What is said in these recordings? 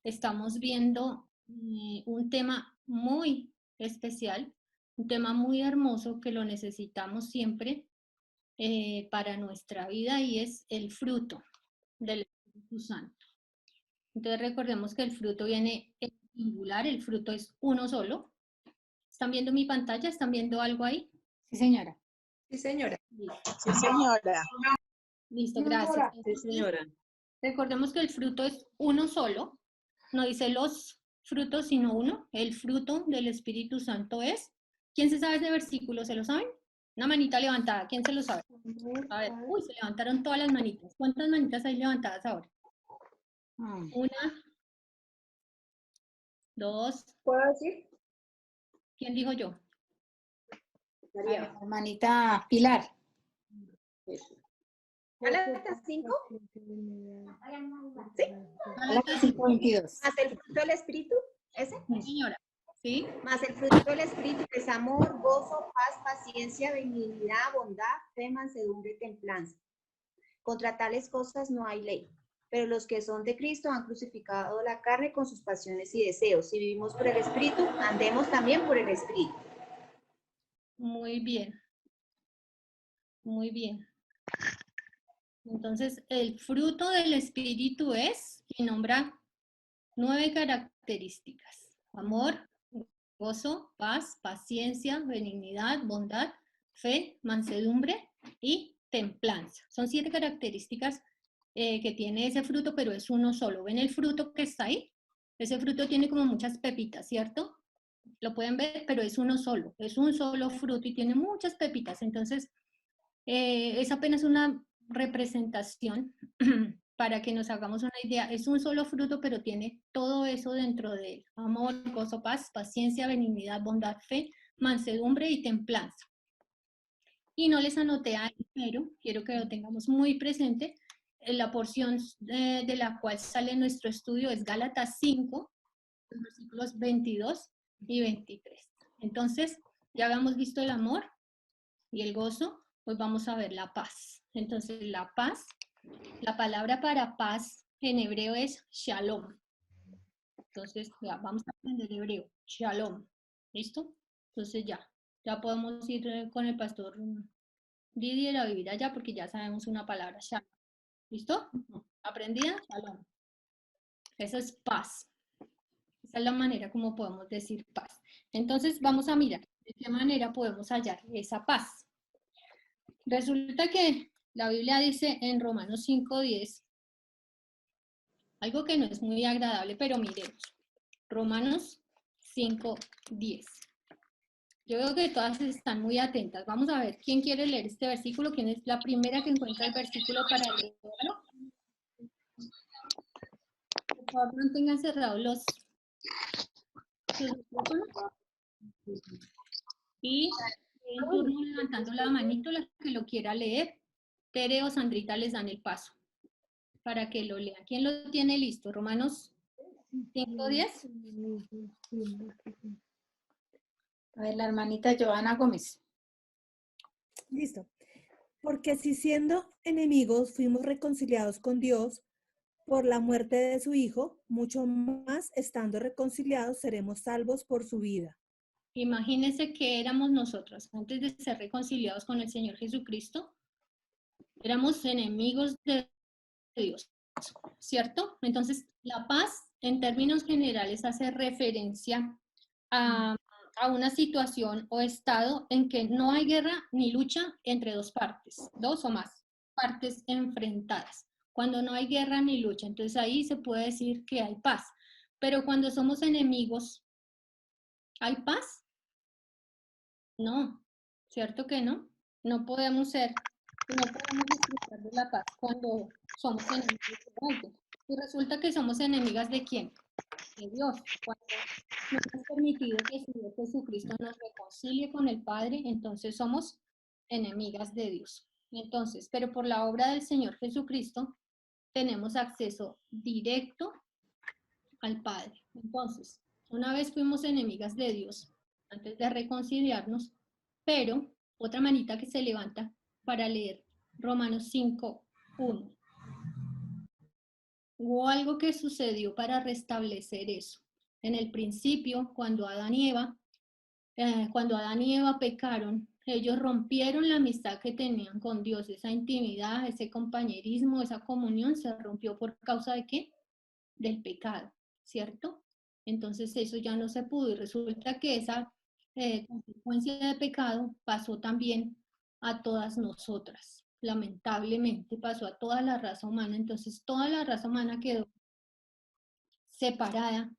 estamos viendo un tema muy especial, un tema muy hermoso que lo necesitamos siempre para nuestra vida y es el fruto del Espíritu Santo. Entonces recordemos que el fruto viene en singular, el fruto es uno solo. ¿Están viendo mi pantalla? ¿Están viendo algo ahí? Sí, señora. Sí, señora. Sí, señora. Listo, gracias. Sí, señora. Recordemos que el fruto es uno solo, no dice los frutos, sino uno. El fruto del Espíritu Santo es. ¿Quién se sabe ese versículo? ¿Se lo saben? Una manita levantada. ¿Quién se lo sabe? A ver, uy, se levantaron todas las manitas. ¿Cuántas manitas hay levantadas ahora? Una, dos. ¿Puedo decir? ¿Quién dijo yo? María. Hermanita Pilar. Gálatas 5. ¿Sí? Gálatas 5:22. Más el fruto del Espíritu. ¿Ese? Sí, señora. ¿Sí? Más el fruto del Espíritu es amor, gozo, paz, paciencia, benignidad, bondad, fe, mansedumbre y templanza. Contra tales cosas no hay ley. Pero los que son de Cristo han crucificado la carne con sus pasiones y deseos. Si vivimos por el Espíritu, andemos también por el Espíritu. Muy bien. Muy bien. Entonces, el fruto del Espíritu es, y nombra 9 características. Amor, gozo, paz, paciencia, benignidad, bondad, fe, mansedumbre y templanza. Son 7 características que tiene ese fruto, pero es uno solo. ¿Ven el fruto que está ahí? Ese fruto tiene como muchas pepitas, ¿cierto? Lo pueden ver, pero es uno solo. Es un solo fruto y tiene muchas pepitas. Entonces, es apenas una representación para que nos hagamos una idea. Es un solo fruto, pero tiene todo eso dentro de él. Amor, gozo, paz, paciencia, benignidad, bondad, fe, mansedumbre y templanza. Y no les anoté ahí, pero quiero que lo tengamos muy presente. La porción de la cual sale nuestro estudio es Gálatas 5, versículos 22 y 23. Entonces, ya habíamos visto el amor y el gozo, pues vamos a ver la paz. Entonces, la paz, la palabra para paz en hebreo es shalom. Entonces, ya, vamos a aprender hebreo, shalom. ¿Listo? Entonces ya podemos ir con el pastor Didier a vivir allá porque ya sabemos una palabra, shalom. ¿Listo? ¿Aprendida? Shalom. Eso es paz. Esa es la manera como podemos decir paz. Entonces, vamos a mirar de qué manera podemos hallar esa paz. Resulta que la Biblia dice en Romanos 5:10, algo que no es muy agradable, pero miremos. Romanos 5:10. Yo veo que todas están muy atentas. Vamos a ver quién quiere leer este versículo, quién es la primera que encuentra el versículo para leerlo. Por favor, mantengan cerrados los micrófonos y en turno levantando la manito, la que lo quiera leer. Tere o Sandrita les dan el paso para que lo lean. ¿Quién lo tiene listo? Romanos 5:10. A ver, la hermanita Joana Gómez. Listo. Porque si siendo enemigos fuimos reconciliados con Dios por la muerte de su Hijo, mucho más estando reconciliados seremos salvos por su vida. Imagínense que éramos nosotros antes de ser reconciliados con el Señor Jesucristo. Éramos enemigos de Dios, ¿cierto? Entonces, la paz, en términos generales, hace referencia a una situación o estado en que no hay guerra ni lucha entre dos partes, dos o más partes enfrentadas. Cuando no hay guerra ni lucha, entonces ahí se puede decir que hay paz. Pero cuando somos enemigos, ¿hay paz? No, ¿cierto que no? No podemos disfrutar de la paz cuando somos enemigos de alguien. Y resulta que somos enemigas de quién? De Dios. Cuando no hemos permitido que su Hijo Jesucristo nos reconcilie con el Padre, entonces somos enemigas de Dios. Entonces, pero por la obra del Señor Jesucristo tenemos acceso directo al Padre. Entonces, una vez fuimos enemigas de Dios antes de reconciliarnos, pero otra manita que se levanta para leer Romanos 5:1. Hubo algo que sucedió para restablecer eso. En el principio, cuando Adán y Eva pecaron, ellos rompieron la amistad que tenían con Dios, esa intimidad, ese compañerismo, esa comunión se rompió por causa de ¿qué? Del pecado, ¿cierto? Entonces eso ya no se pudo y resulta que esa consecuencia de pecado pasó también a todas nosotras. Lamentablemente pasó a toda la raza humana, entonces toda la raza humana quedó separada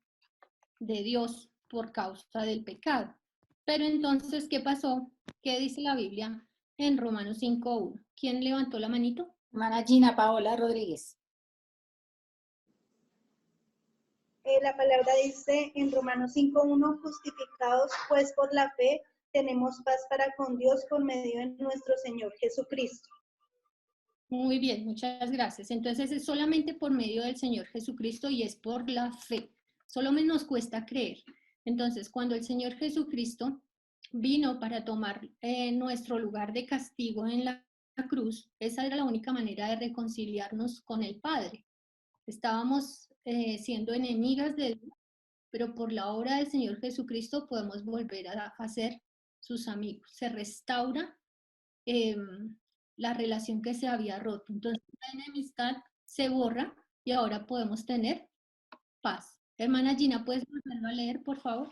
de Dios por causa del pecado. Pero entonces, ¿qué pasó? ¿Qué dice la Biblia en Romanos 5:1? ¿Quién levantó la manito? Hermana Gina Paola Rodríguez. La palabra dice en Romanos 5:1, justificados pues por la fe, tenemos paz para con Dios por medio de nuestro Señor Jesucristo. Muy bien, muchas gracias. Entonces es solamente por medio del Señor Jesucristo y es por la fe. Solo nos cuesta creer. Entonces, cuando el Señor Jesucristo vino para tomar nuestro lugar de castigo en la cruz, esa era la única manera de reconciliarnos con el Padre. Estábamos siendo enemigas de Dios, pero por la obra del Señor Jesucristo podemos volver a ser sus amigos. Se restaura la relación que se había roto. Entonces la enemistad se borra y ahora podemos tener paz. Hermana Gina, ¿puedes volverlo a leer, por favor?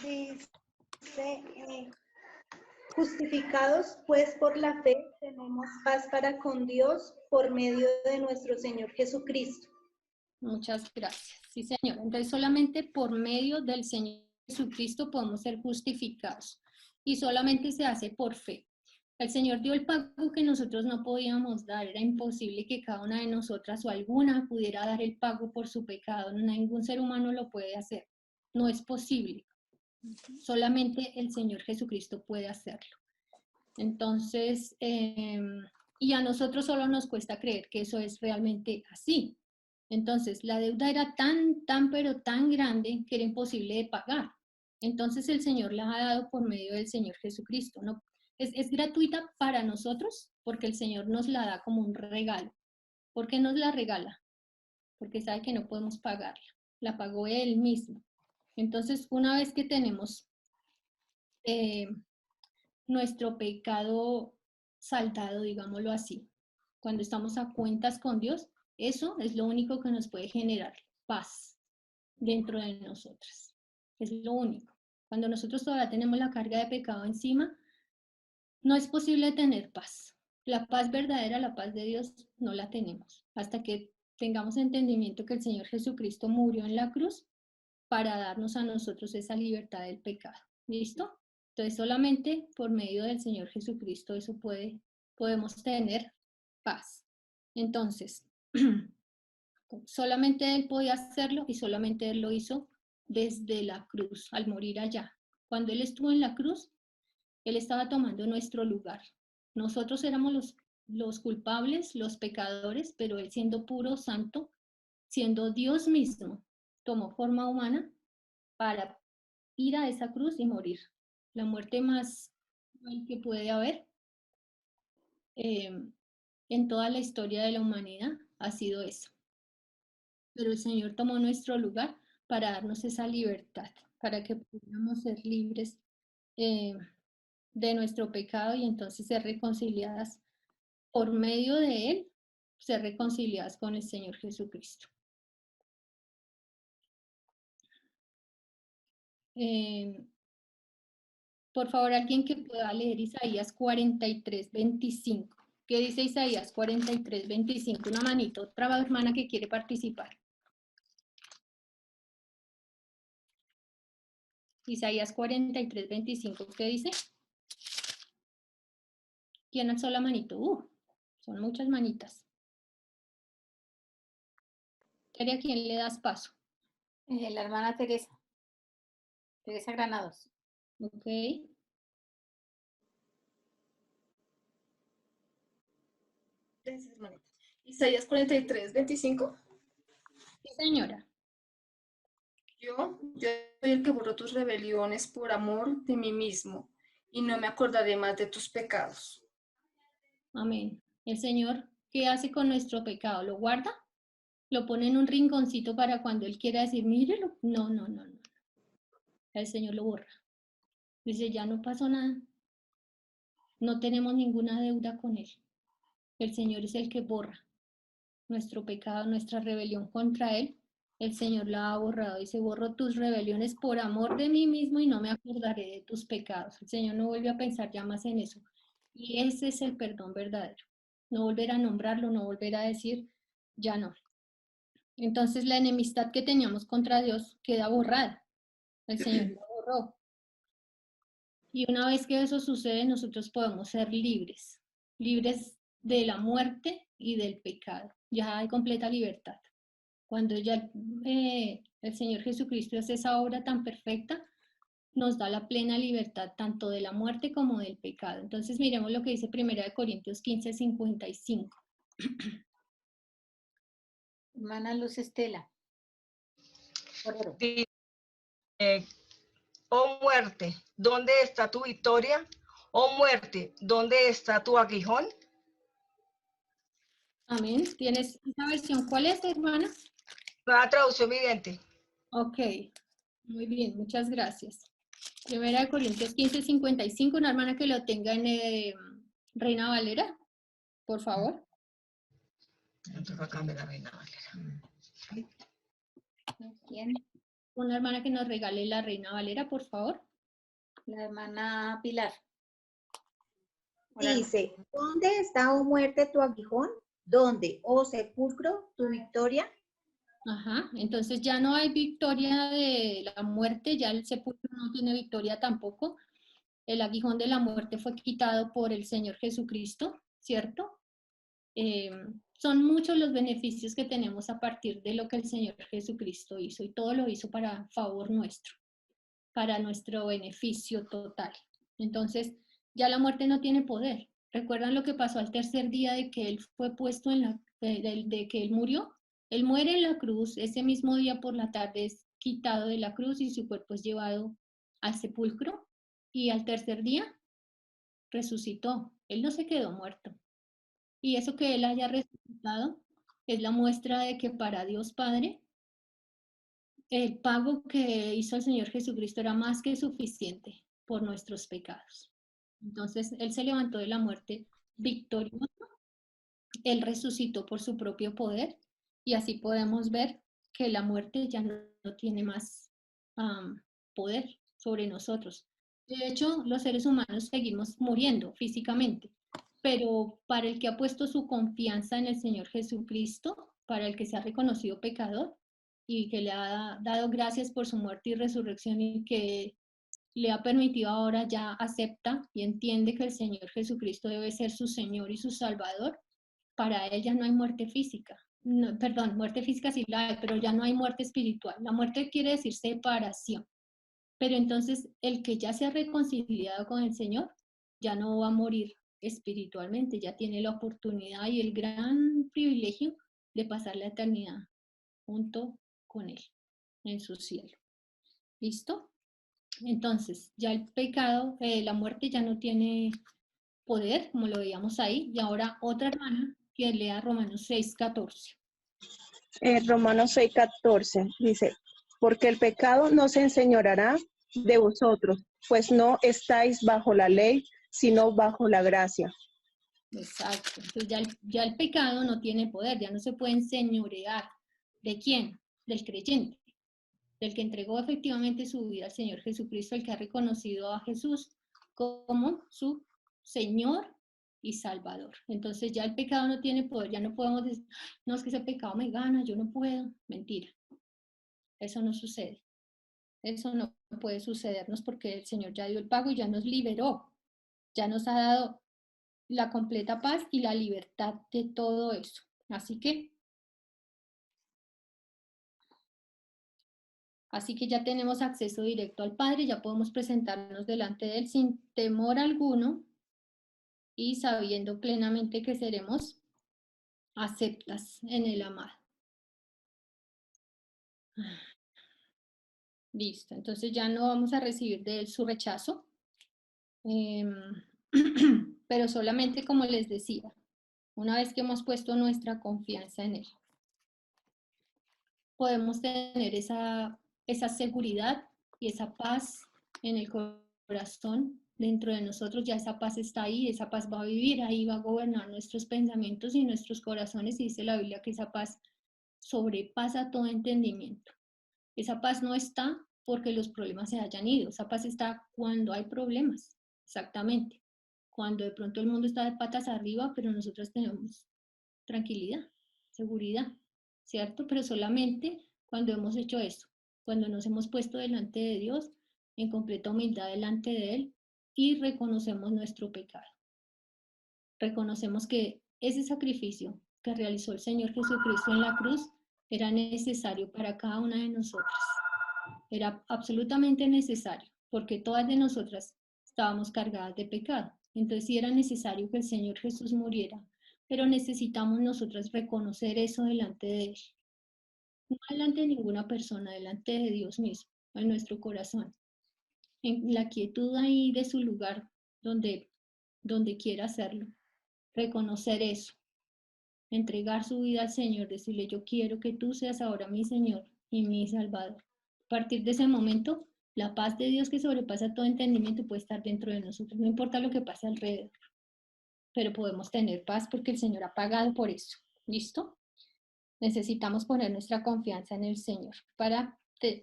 Dice, justificados pues por la fe, tenemos paz para con Dios por medio de nuestro Señor Jesucristo. Muchas gracias. Sí, señor. Entonces solamente por medio del Señor Jesucristo podemos ser justificados y solamente se hace por fe. El Señor dio el pago que nosotros no podíamos dar. Era imposible que cada una de nosotras o alguna pudiera dar el pago por su pecado. Ningún ser humano lo puede hacer. No es posible. Solamente el Señor Jesucristo puede hacerlo. Entonces, y a nosotros solo nos cuesta creer que eso es realmente así. Entonces, la deuda era pero tan grande que era imposible de pagar. Entonces, el Señor la ha dado por medio del Señor Jesucristo. ¿No? Es gratuita para nosotros porque el Señor nos la da como un regalo. ¿Por qué nos la regala? Porque sabe que no podemos pagarla. La pagó Él mismo. Entonces, una vez que tenemos nuestro pecado saldado, digámoslo así, cuando estamos a cuentas con Dios, eso es lo único que nos puede generar paz dentro de nosotras. Es lo único. Cuando nosotros todavía tenemos la carga de pecado encima, no es posible tener paz. La paz verdadera, la paz de Dios, no la tenemos. Hasta que tengamos entendimiento que el Señor Jesucristo murió en la cruz para darnos a nosotros esa libertad del pecado. ¿Listo? Entonces solamente por medio del Señor Jesucristo eso podemos tener paz. Entonces, solamente Él podía hacerlo y solamente Él lo hizo desde la cruz, al morir allá. Cuando Él estuvo en la cruz, Él estaba tomando nuestro lugar. Nosotros éramos los culpables, los pecadores, pero Él siendo puro, santo, siendo Dios mismo, tomó forma humana para ir a esa cruz y morir. La muerte más que puede haber en toda la historia de la humanidad ha sido eso. Pero el Señor tomó nuestro lugar para darnos esa libertad, para que pudiéramos ser libres de nuestro pecado y entonces ser reconciliadas por medio de Él, ser reconciliadas con el Señor Jesucristo. Por favor, alguien que pueda leer Isaías 43:25. ¿Qué dice Isaías 43:25? Una manito, otra hermana que quiere participar. Isaías 43:25, ¿qué dice? ¿Quién alzó la manito? Son muchas manitas. ¿A quién le das paso? La hermana Teresa. Teresa Granados. Ok. Gracias, hermanita. Isaías 43:25. Sí, señora. Yo soy el que borró tus rebeliones por amor de mí mismo, y no me acordaré más de tus pecados. Amén. El Señor ¿qué hace con nuestro pecado? ¿Lo guarda? ¿Lo pone en un rinconcito para cuando Él quiera decir, mírelo? No, no, no, no. El Señor lo borra. Dice, ya no pasó nada. No tenemos ninguna deuda con Él. El Señor es el que borra nuestro pecado, nuestra rebelión contra Él. El Señor la ha borrado. Dice, borro tus rebeliones por amor de mí mismo y no me acordaré de tus pecados. El Señor no vuelve a pensar ya más en eso. Y ese es el perdón verdadero. No volver a nombrarlo, no volver a decir, ya no. Entonces la enemistad que teníamos contra Dios queda borrada. El Señor la borró. Y una vez que eso sucede, nosotros podemos ser libres, libres de la muerte y del pecado. Ya hay completa libertad. Cuando ya el Señor Jesucristo hace esa obra tan perfecta, nos da la plena libertad tanto de la muerte como del pecado. Entonces miremos lo que dice 1 Corintios 15:55. Hermana Luz Estela. Borrero. Oh muerte, ¿dónde está tu victoria? Oh muerte, ¿dónde está tu aguijón? Amén. ¿Tienes esa versión? ¿Cuál es, hermana? Nueva traducción viviente. Ok, muy bien, muchas gracias. 1 Corintios 15:55, una hermana que lo tenga en Reina Valera, por favor. ¿Quién? Una hermana que nos regale la Reina Valera, por favor. La hermana Pilar. Hola, Dice, ¿dónde está, oh muerte, tu aguijón? ¿Dónde, oh sepulcro, tu victoria? Ajá, entonces ya no hay victoria de la muerte, ya el sepulcro no tiene victoria tampoco. El aguijón de la muerte fue quitado por el Señor Jesucristo, ¿cierto? Son muchos los beneficios que tenemos a partir de lo que el Señor Jesucristo hizo y todo lo hizo para favor nuestro, para nuestro beneficio total. Entonces, ya la muerte no tiene poder. ¿Recuerdan lo que pasó al tercer día de que Él fue puesto en la, de que Él murió? Él muere en la cruz, ese mismo día por la tarde es quitado de la cruz y su cuerpo es llevado al sepulcro y al tercer día resucitó. Él no se quedó muerto. Y eso que Él haya resucitado es la muestra de que para Dios Padre el pago que hizo el Señor Jesucristo era más que suficiente por nuestros pecados. Entonces, Él se levantó de la muerte victorioso, Él resucitó por su propio poder y así podemos ver que la muerte ya no tiene más poder sobre nosotros. De hecho, los seres humanos seguimos muriendo físicamente, pero para el que ha puesto su confianza en el Señor Jesucristo, para el que se ha reconocido pecador y que le ha dado gracias por su muerte y resurrección y que le ha permitido ahora ya acepta y entiende que el Señor Jesucristo debe ser su Señor y su Salvador, para él ya no hay muerte física. No, perdón, muerte física sí la hay, pero ya no hay muerte espiritual. La muerte quiere decir separación. Pero entonces el que ya se ha reconciliado con el Señor ya no va a morir espiritualmente, ya tiene la oportunidad y el gran privilegio de pasar la eternidad junto con Él en su cielo. ¿Listo? Entonces, ya el pecado, la muerte ya no tiene poder, como lo veíamos ahí, y ahora otra hermana que lea Romanos 6:14. Romanos 6:14 dice, porque el pecado no se enseñoreará de vosotros, pues no estáis bajo la ley, sino bajo la gracia. Exacto. Entonces ya el pecado no tiene poder, ya no se puede enseñorear. ¿De quién? Del creyente, del que entregó efectivamente su vida al Señor Jesucristo, el que ha reconocido a Jesús como su Señor y Salvador. Entonces ya el pecado no tiene poder, ya no podemos decir, no, es que ese pecado me gana, yo no puedo. Mentira. Eso no sucede. Eso no puede sucedernos porque el Señor ya dio el pago y ya nos liberó, ya nos ha dado la completa paz y la libertad de todo eso. Así que ya tenemos acceso directo al Padre, ya podemos presentarnos delante de Él sin temor alguno y sabiendo plenamente que seremos aceptas en el amado. Listo, entonces ya no vamos a recibir de Él su rechazo, pero solamente como les decía, Una vez que hemos puesto nuestra confianza en Él, podemos tener esa seguridad y esa paz en el corazón dentro de nosotros. Ya esa paz está ahí, esa paz va a vivir ahí, va a gobernar nuestros pensamientos y nuestros corazones, y dice la Biblia que esa paz sobrepasa todo entendimiento. Esa paz no está porque los problemas se hayan ido, esa paz está cuando hay problemas, exactamente. Cuando de pronto el mundo está de patas arriba, pero nosotros tenemos tranquilidad, seguridad, ¿cierto? Pero solamente cuando hemos hecho eso, cuando nos hemos puesto delante de Dios, en completa humildad delante de Él, y reconocemos nuestro pecado. Reconocemos que ese sacrificio que realizó el Señor Jesucristo en la cruz era necesario para cada una de nosotras. Era absolutamente necesario, porque todas de nosotras estábamos cargadas de pecado. Entonces sí era necesario que el Señor Jesús muriera, pero necesitamos nosotras reconocer eso delante de Él. No delante de ninguna persona, delante de Dios mismo, en nuestro corazón. En la quietud ahí de su lugar, donde quiera hacerlo. Reconocer eso. Entregar su vida al Señor, decirle: yo quiero que tú seas ahora mi Señor y mi Salvador. A partir de ese momento, la paz de Dios que sobrepasa todo entendimiento puede estar dentro de nosotros, no importa lo que pase alrededor, pero podemos tener paz porque el Señor ha pagado por eso. ¿Listo? Necesitamos poner nuestra confianza en el Señor para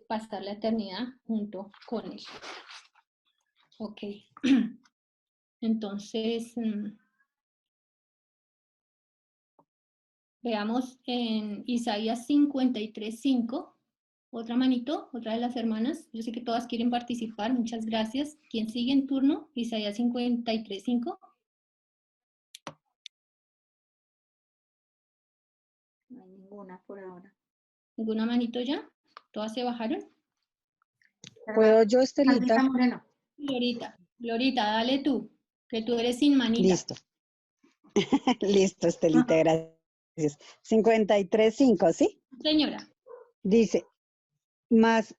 pasar la eternidad junto con Él. Ok. Entonces, veamos en Isaías 53:5. Otra manito, otra de las hermanas. Yo sé que todas quieren participar. Muchas gracias. ¿Quién sigue en turno? Isaías 53:5. No hay ninguna por ahora. ¿Ninguna manito ya? ¿Todas se bajaron? ¿Puedo yo, Estelita? Alvita Moreno. Glorita, dale tú, que tú eres sin manita. Listo. Listo, Estelita, gracias. 53:5, ¿sí? Señora. Dice, mas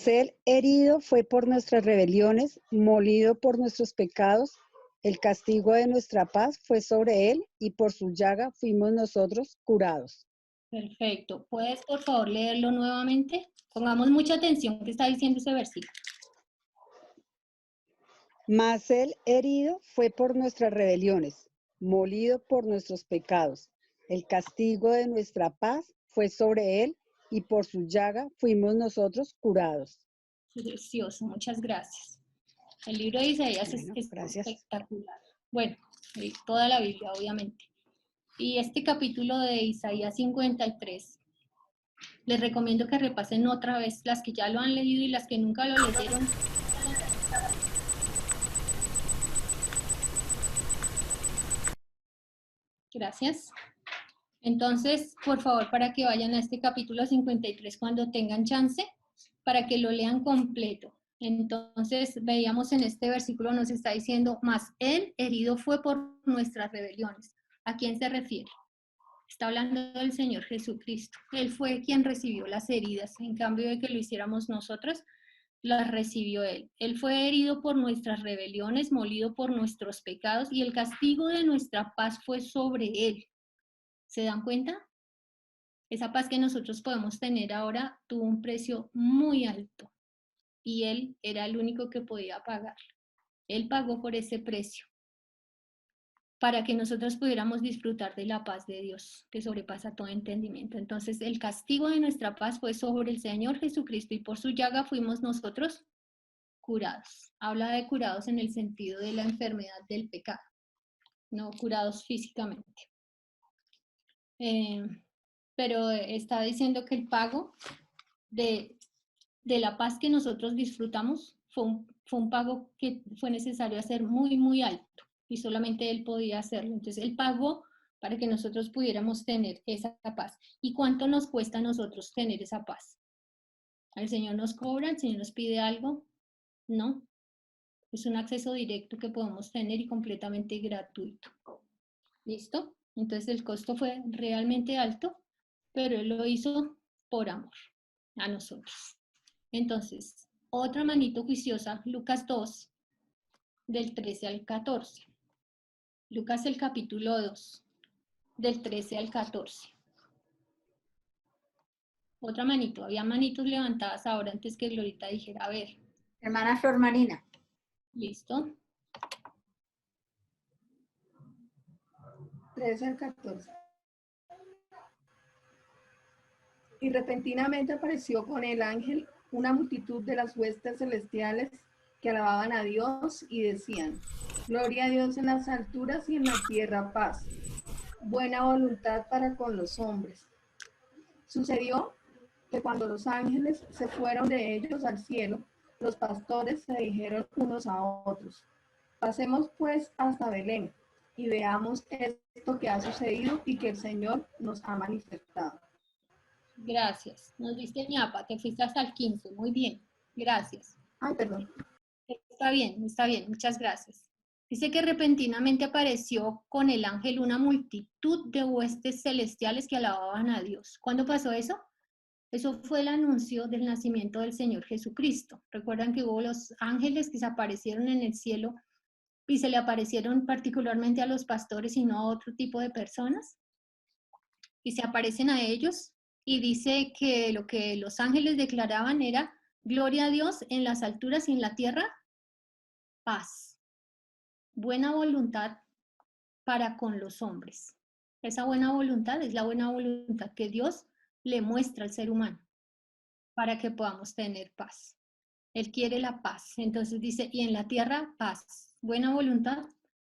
él herido fue por nuestras rebeliones, molido por nuestros pecados, el castigo de nuestra paz fue sobre él, y por su llaga fuimos nosotros curados. Perfecto. ¿Puedes, por favor, leerlo nuevamente? Pongamos mucha atención que está diciendo ese versículo. Mas él herido fue por nuestras rebeliones, molido por nuestros pecados. El castigo de nuestra paz fue sobre él, y por su llaga fuimos nosotros curados. Precioso, muchas gracias. El libro de Isaías Bueno, es gracias. espectacular. Bueno, toda la Biblia, obviamente. Y este capítulo de Isaías 53, les recomiendo que repasen otra vez, las que ya lo han leído y las que nunca lo leyeron. Gracias. Entonces, por favor, para que vayan a este capítulo 53 cuando tengan chance, para que lo lean completo. Entonces, veíamos en este versículo, nos está diciendo, mas él herido fue por nuestras rebeliones. ¿A quién se refiere? Está hablando del Señor Jesucristo. Él fue quien recibió las heridas. En cambio de que lo hiciéramos nosotros, las recibió Él. Él fue herido por nuestras rebeliones, molido por nuestros pecados, y el castigo de nuestra paz fue sobre Él. ¿Se dan cuenta? Esa paz que nosotros podemos tener ahora tuvo un precio muy alto, y Él era el único que podía pagarlo. Él pagó por ese precio, para que nosotros pudiéramos disfrutar de la paz de Dios, que sobrepasa todo entendimiento. Entonces, el castigo de nuestra paz fue sobre el Señor Jesucristo, y por su llaga fuimos nosotros curados. Habla de curados en el sentido de la enfermedad del pecado, no curados físicamente. Pero está diciendo que el pago de la paz que nosotros disfrutamos fue un pago que fue necesario hacer muy, muy alto, y solamente Él podía hacerlo. Entonces, Él pagó para que nosotros pudiéramos tener esa paz. ¿Y cuánto nos cuesta a nosotros tener esa paz? ¿El Señor nos cobra? ¿El Señor nos pide algo? No. Es un acceso directo que podemos tener y completamente gratuito. ¿Listo? Entonces, el costo fue realmente alto, pero Él lo hizo por amor a nosotros. Entonces, otra manito juiciosa, Lucas 2, del 13 al 14. Lucas el capítulo 2, del 13 al 14. Otra manito, había manitos levantadas ahora antes que Glorita dijera, a ver, Hermana Flor Marina. listo. 13 al 14. Y repentinamente apareció con el ángel una multitud de las huestes celestiales que alababan a Dios y decían: Gloria a Dios en las alturas y en la tierra paz, buena voluntad para con los hombres. Sucedió que cuando los ángeles se fueron de ellos al cielo, los pastores se dijeron unos a otros: pasemos pues hasta Belén y veamos esto que ha sucedido y que el Señor nos ha manifestado. Gracias. Nos diste ñapa, te fuiste hasta el 15. Muy bien. Gracias. Ay, perdón. Está bien. Muchas gracias. Dice que repentinamente apareció con el ángel una multitud de huestes celestiales que alababan a Dios. ¿Cuándo pasó eso? Eso fue el anuncio del nacimiento del Señor Jesucristo. ¿Recuerdan que hubo los ángeles que se aparecieron en el cielo y se le aparecieron particularmente a los pastores y no a otro tipo de personas? Y se aparecen a ellos y dice que lo que los ángeles declaraban era: gloria a Dios en las alturas y en la tierra, paz, buena voluntad para con los hombres. Esa buena voluntad es la buena voluntad que Dios le muestra al ser humano para que podamos tener paz. Él quiere la paz. Entonces dice, y en la tierra, paz, buena voluntad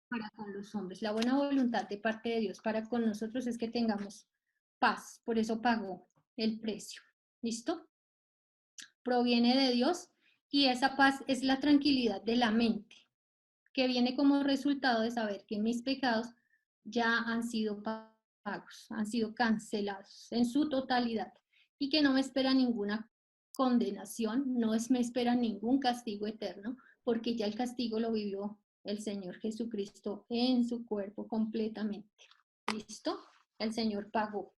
para con los hombres. La buena voluntad de parte de Dios para con nosotros es que tengamos paz. Por eso pagó el precio. ¿Listo? Proviene de Dios y esa paz es la tranquilidad de la mente, que viene como resultado de saber que mis pecados ya han sido pagos, han sido cancelados en su totalidad y que no me espera ninguna condenación, me espera ningún castigo eterno, porque ya el castigo lo vivió el Señor Jesucristo en su cuerpo completamente. ¿Listo? El Señor pagó.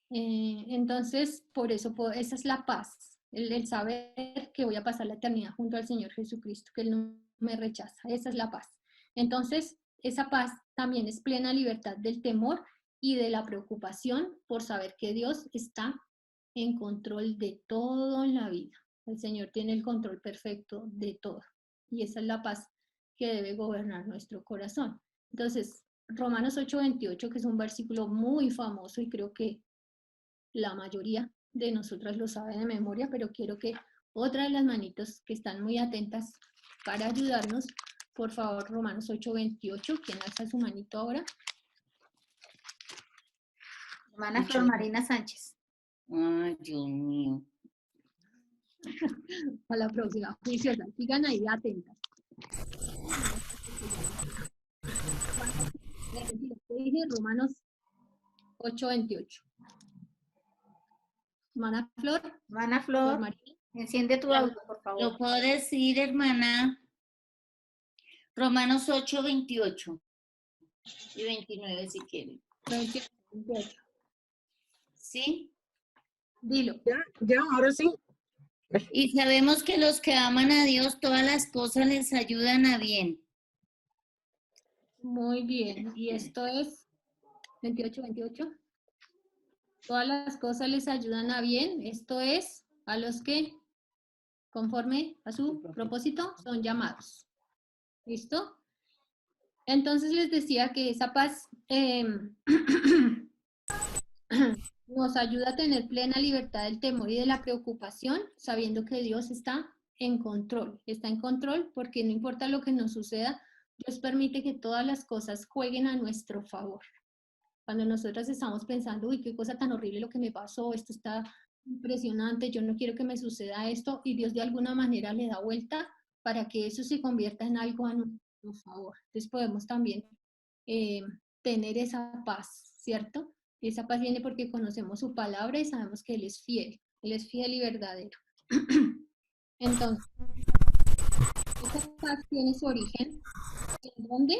Entonces, por eso, esa es la paz, el saber que voy a pasar la eternidad junto al Señor Jesucristo, que Él no me rechaza. Esa es la paz. Entonces, esa paz también es plena libertad del temor y de la preocupación por saber que Dios está en control de todo en la vida. El Señor tiene el control perfecto de todo. Y esa es la paz que debe gobernar nuestro corazón. Entonces, Romanos 8:28, que es un versículo muy famoso y creo que la mayoría de nosotras lo sabe de memoria, pero quiero que otra de las manitos que están muy atentas para ayudarnos, por favor, Romanos 8:28, ¿quién alza su manito ahora? Hermana Flor Marina Sánchez. Ay, Dios mío. A la próxima, juiciosa, sigan ahí atentas. Dije Romanos 8:28. Hermana Flor. Hermana Flor, enciende tu audio, por favor. Lo puedo decir, hermana. Romanos 8, 28 y 29, si quieren. 28. ¿Sí? Dilo. Ya, ahora sí. Y sabemos que los que aman a Dios, todas las cosas les ayudan a bien. Muy bien. Y esto es 28. Todas las cosas les ayudan a bien. Esto es a los que, conforme a su propósito, son llamados. ¿Listo? Entonces les decía que esa paz nos ayuda a tener plena libertad del temor y de la preocupación, sabiendo que Dios está en control. Está en control porque no importa lo que nos suceda, Dios permite que todas las cosas jueguen a nuestro favor. Cuando nosotras estamos pensando, uy, qué cosa tan horrible lo que me pasó, esto está impresionante, yo no quiero que me suceda esto, y Dios de alguna manera le da vuelta para que eso se convierta en algo a nuestro favor. Entonces podemos también tener esa paz, ¿cierto? Y esa paz viene porque conocemos su palabra y sabemos que Él es fiel y verdadero. Entonces, esa paz tiene su origen, ¿en dónde?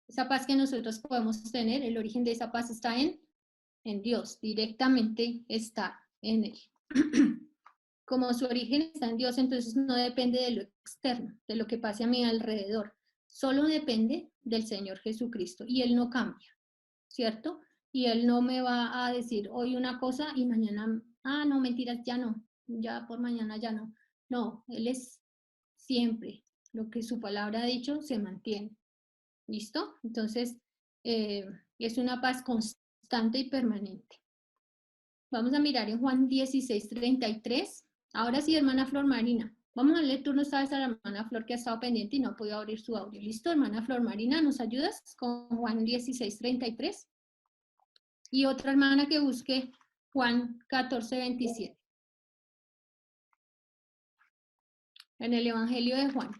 Esa paz que nosotros podemos tener, el origen de esa paz está en Dios, directamente está en Él. Como su origen está en Dios, entonces no depende de lo externo, de lo que pase a mi alrededor. Solo depende del Señor Jesucristo y Él no cambia. ¿cierto? Y Él no me va a decir hoy una cosa y mañana, no, mentiras, ya no, ya por mañana ya no. No, Él es siempre. Lo que su palabra ha dicho se mantiene. ¿Listo? Entonces, es una paz constante y permanente. Vamos a mirar en Juan 16:33. Ahora sí, hermana Flor Marina. Vamos a leer turno esta vez a la hermana Flor que ha estado pendiente y no ha podido abrir su audio. ¿Listo, hermana Flor Marina? ¿Nos ayudas con Juan 16:33? Y otra hermana que busque Juan 14:27. En el Evangelio de Juan.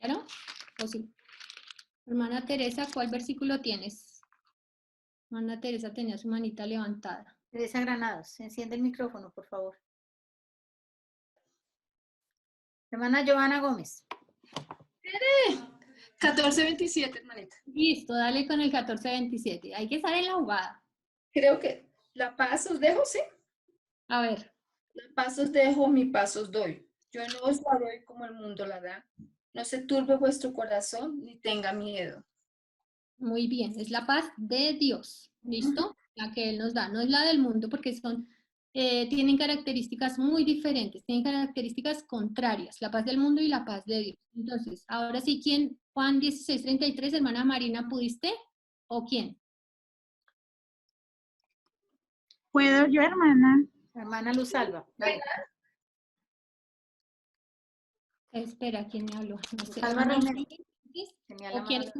¿Ya no? ¿O sí? Hermana Teresa, ¿cuál versículo tienes? Hermana Teresa tenía su manita levantada. Teresa Granados, enciende el micrófono, por favor. Hermana Joana Gómez. 14:27, hermanita. Listo, dale con el 14:27. Hay que estar en la jugada. Creo que la paz os dejo, ¿sí? A ver. La paz os dejo, mi paz os doy. Yo no os la doy como el mundo la da. No se turbe vuestro corazón ni tenga miedo. Muy bien, es la paz de Dios, ¿listo? La que Él nos da, no es la del mundo porque tienen características muy diferentes, tienen características contrarias, la paz del mundo y la paz de Dios. Entonces, ahora sí, ¿quién? Juan 16:33, hermana Marina, ¿pudiste? ¿O quién? ¿Puedo yo, hermana? Hermana Luz Alba. Dale. Espera, ¿quién me habló? No sé. Alba Romero. ¿O quién es?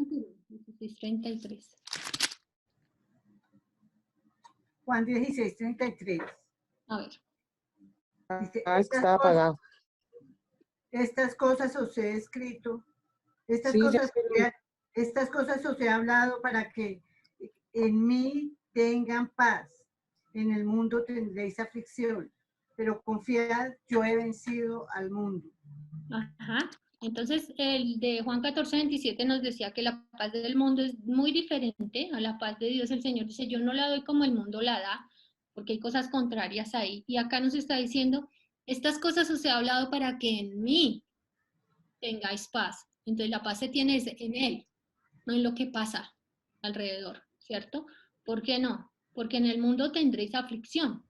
16:33. Juan 16:33. A ver. Dice, Estaba apagado. Estas cosas os he escrito, estas cosas os he hablado para que en mí tengan paz. En el mundo tendréis aflicción, pero confiad, yo he vencido al mundo. Ajá. Entonces, el de Juan 14:27 nos decía que la paz del mundo es muy diferente a la paz de Dios. El Señor dice, yo no la doy como el mundo la da, porque hay cosas contrarias ahí. Y acá nos está diciendo, estas cosas os he hablado para que en mí tengáis paz. Entonces, la paz se tiene en Él, no en lo que pasa alrededor, ¿cierto? ¿Por qué no? Porque en el mundo tendréis aflicción,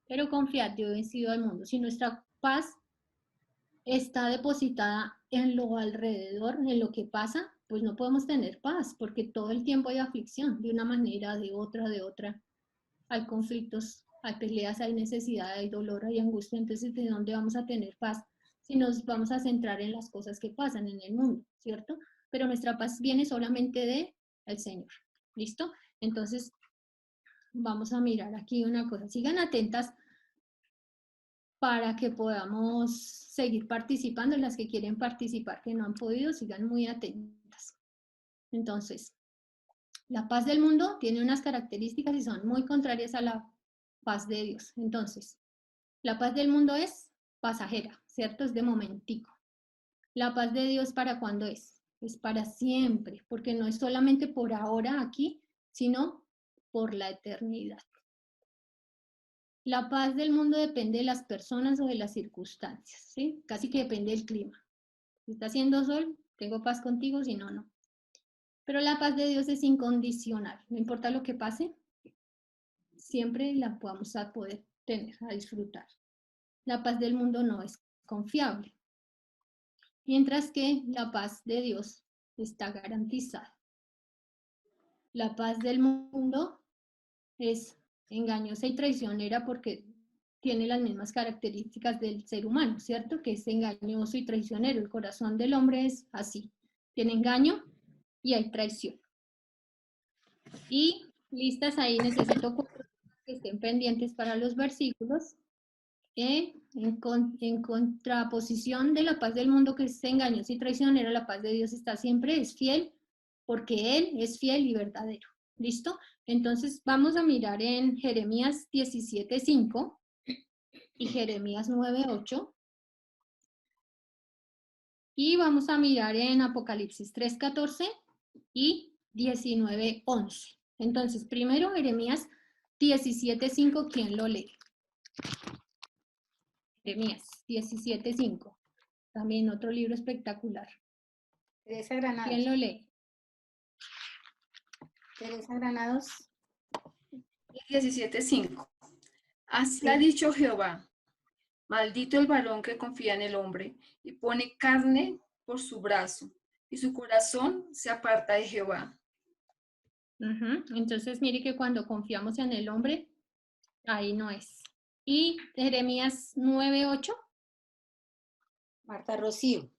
pero confiad, yo he vencido al mundo. Si nuestra paz está depositada en lo alrededor, en lo que pasa, pues no podemos tener paz, porque todo el tiempo hay aflicción, de una manera, de otra. Hay conflictos, hay peleas, hay necesidad, hay dolor, hay angustia. Entonces, ¿de dónde vamos a tener paz si nos vamos a centrar en las cosas que pasan en el mundo, ¿cierto? Pero nuestra paz viene solamente del Señor. ¿Listo? Entonces, vamos a mirar aquí una cosa. Sigan atentas para que podamos seguir participando. Las que quieren participar, que no han podido, sigan muy atentas. Entonces, la paz del mundo tiene unas características y son muy contrarias a la paz de Dios. Entonces, la paz del mundo es pasajera, ¿cierto? Es de momentico. La paz de Dios, ¿para cuándo es? Es para siempre, porque no es solamente por ahora aquí, sino por la eternidad. La paz del mundo depende de las personas o de las circunstancias, ¿sí? Casi que depende del clima. Si está haciendo sol, tengo paz contigo, si no, no. Pero la paz de Dios es incondicional. No importa lo que pase, siempre la vamos a poder tener, a disfrutar. La paz del mundo no es confiable. Mientras que la paz de Dios está garantizada. La paz del mundo es engañosa y traicionera porque tiene las mismas características del ser humano, ¿cierto? Que es engañoso y traicionero. El corazón del hombre es así. Tiene engaño y hay traición. Y listas ahí, necesito que estén pendientes para los versículos. En contraposición de la paz del mundo, que es engañosa y traicionera, la paz de Dios está siempre, es fiel, porque Él es fiel y verdadero. ¿Listo? Entonces vamos a mirar en Jeremías 17:5 y Jeremías 9:8. Y vamos a mirar en Apocalipsis 3:14 y 19:11. Entonces, primero Jeremías 17:5, ¿quién lo lee? Jeremías 17:5. También otro libro espectacular. Teresa Granados. ¿Quién lo lee? Teresa Granados. 17:5. Así ha dicho Jehová, maldito el varón que confía en el hombre y pone carne por su brazo, y su corazón se aparta de Jehová. Entonces, mire que cuando confiamos en el hombre, ahí no es. Y Jeremías 9:8. Marta Rocío.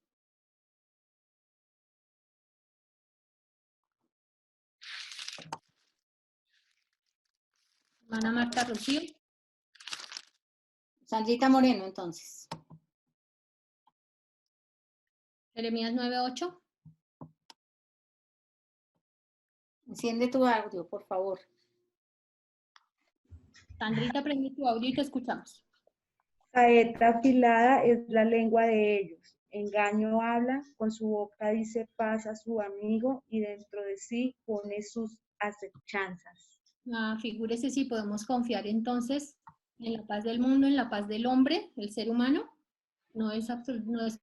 Hermana Marta Rocío. Sandrita Moreno, entonces. Jeremías 9:8. Enciende tu audio, por favor. Sandrita, prende tu audio y te escuchamos. Saeta afilada es la lengua de ellos. Engaño habla, con su boca dice paz a su amigo y dentro de sí pone sus acechanzas. Figúrese si podemos confiar entonces en la paz del mundo, en la paz del hombre, el ser humano. No es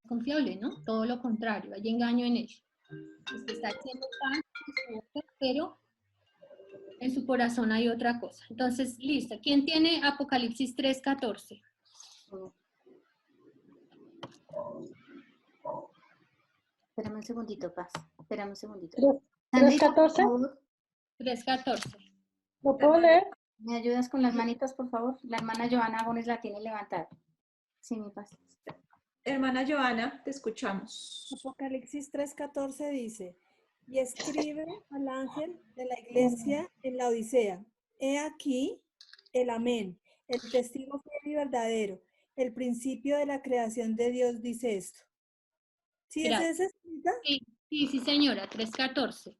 confiable, ¿no? Todo lo contrario, hay engaño en ello. Usted está diciendo paz en su boca, pero en su corazón hay otra cosa. Entonces, listo. ¿Quién tiene Apocalipsis 3:14? Espérame un segundito, Paz. Espérame un segundito. 3:14. 3:14. ¿Lo puedo leer? ¿Me ayudas con las manitas, por favor? La hermana Joana Gómez la tiene levantada. Sí, mi Paz. Hermana Joana, te escuchamos. Apocalipsis 3:14 dice, y escribe al ángel de la iglesia en la Odisea, he aquí el amén, el testigo fiel y verdadero, el principio de la creación de Dios dice esto. ¿Sí es ese, escrita? Sí, señora, 3:14.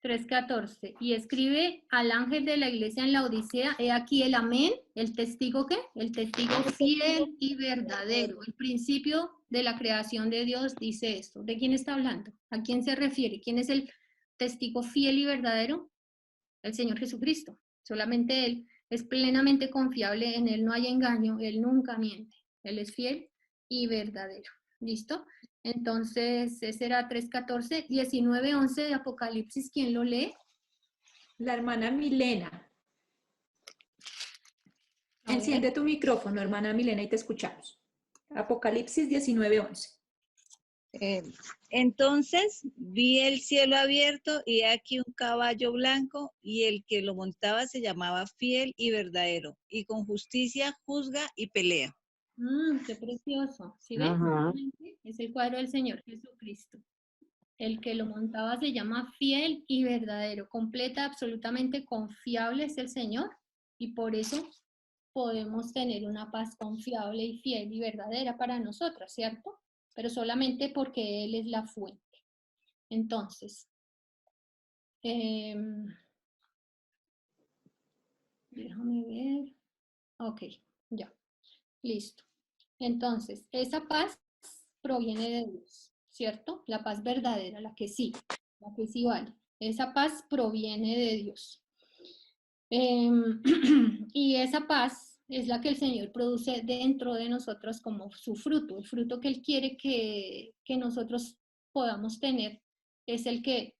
3:14. Y escribe al ángel de la iglesia en la Odisea, he aquí el amén, el testigo ¿qué? El testigo fiel y verdadero. El principio de la creación de Dios dice esto. ¿De quién está hablando? ¿A quién se refiere? ¿Quién es el testigo fiel y verdadero? El Señor Jesucristo. Solamente Él es plenamente confiable, en Él no hay engaño, Él nunca miente. Él es fiel y verdadero. ¿Listo? Entonces, ese era 3:14, 19:11 de Apocalipsis. ¿Quién lo lee? La hermana Milena. Enciende tu micrófono, hermana Milena, y te escuchamos. Apocalipsis 19:11. Entonces vi el cielo abierto y aquí un caballo blanco y el que lo montaba se llamaba fiel y verdadero y con justicia juzga y pelea. Qué precioso. ¿Sí ven? Es el cuadro del Señor Jesucristo. El que lo montaba se llama fiel y verdadero. Completa, absolutamente confiable es el Señor y por eso podemos tener una paz confiable y fiel y verdadera para nosotras, ¿cierto? Pero solamente porque Él es la fuente. Entonces, déjame ver. Ok, ya, listo. Entonces, esa paz proviene de Dios, ¿cierto? La paz verdadera, la que sí vale. Esa paz proviene de Dios. Y esa paz es la que el Señor produce dentro de nosotros como su fruto. El fruto que Él quiere que nosotros podamos tener es el que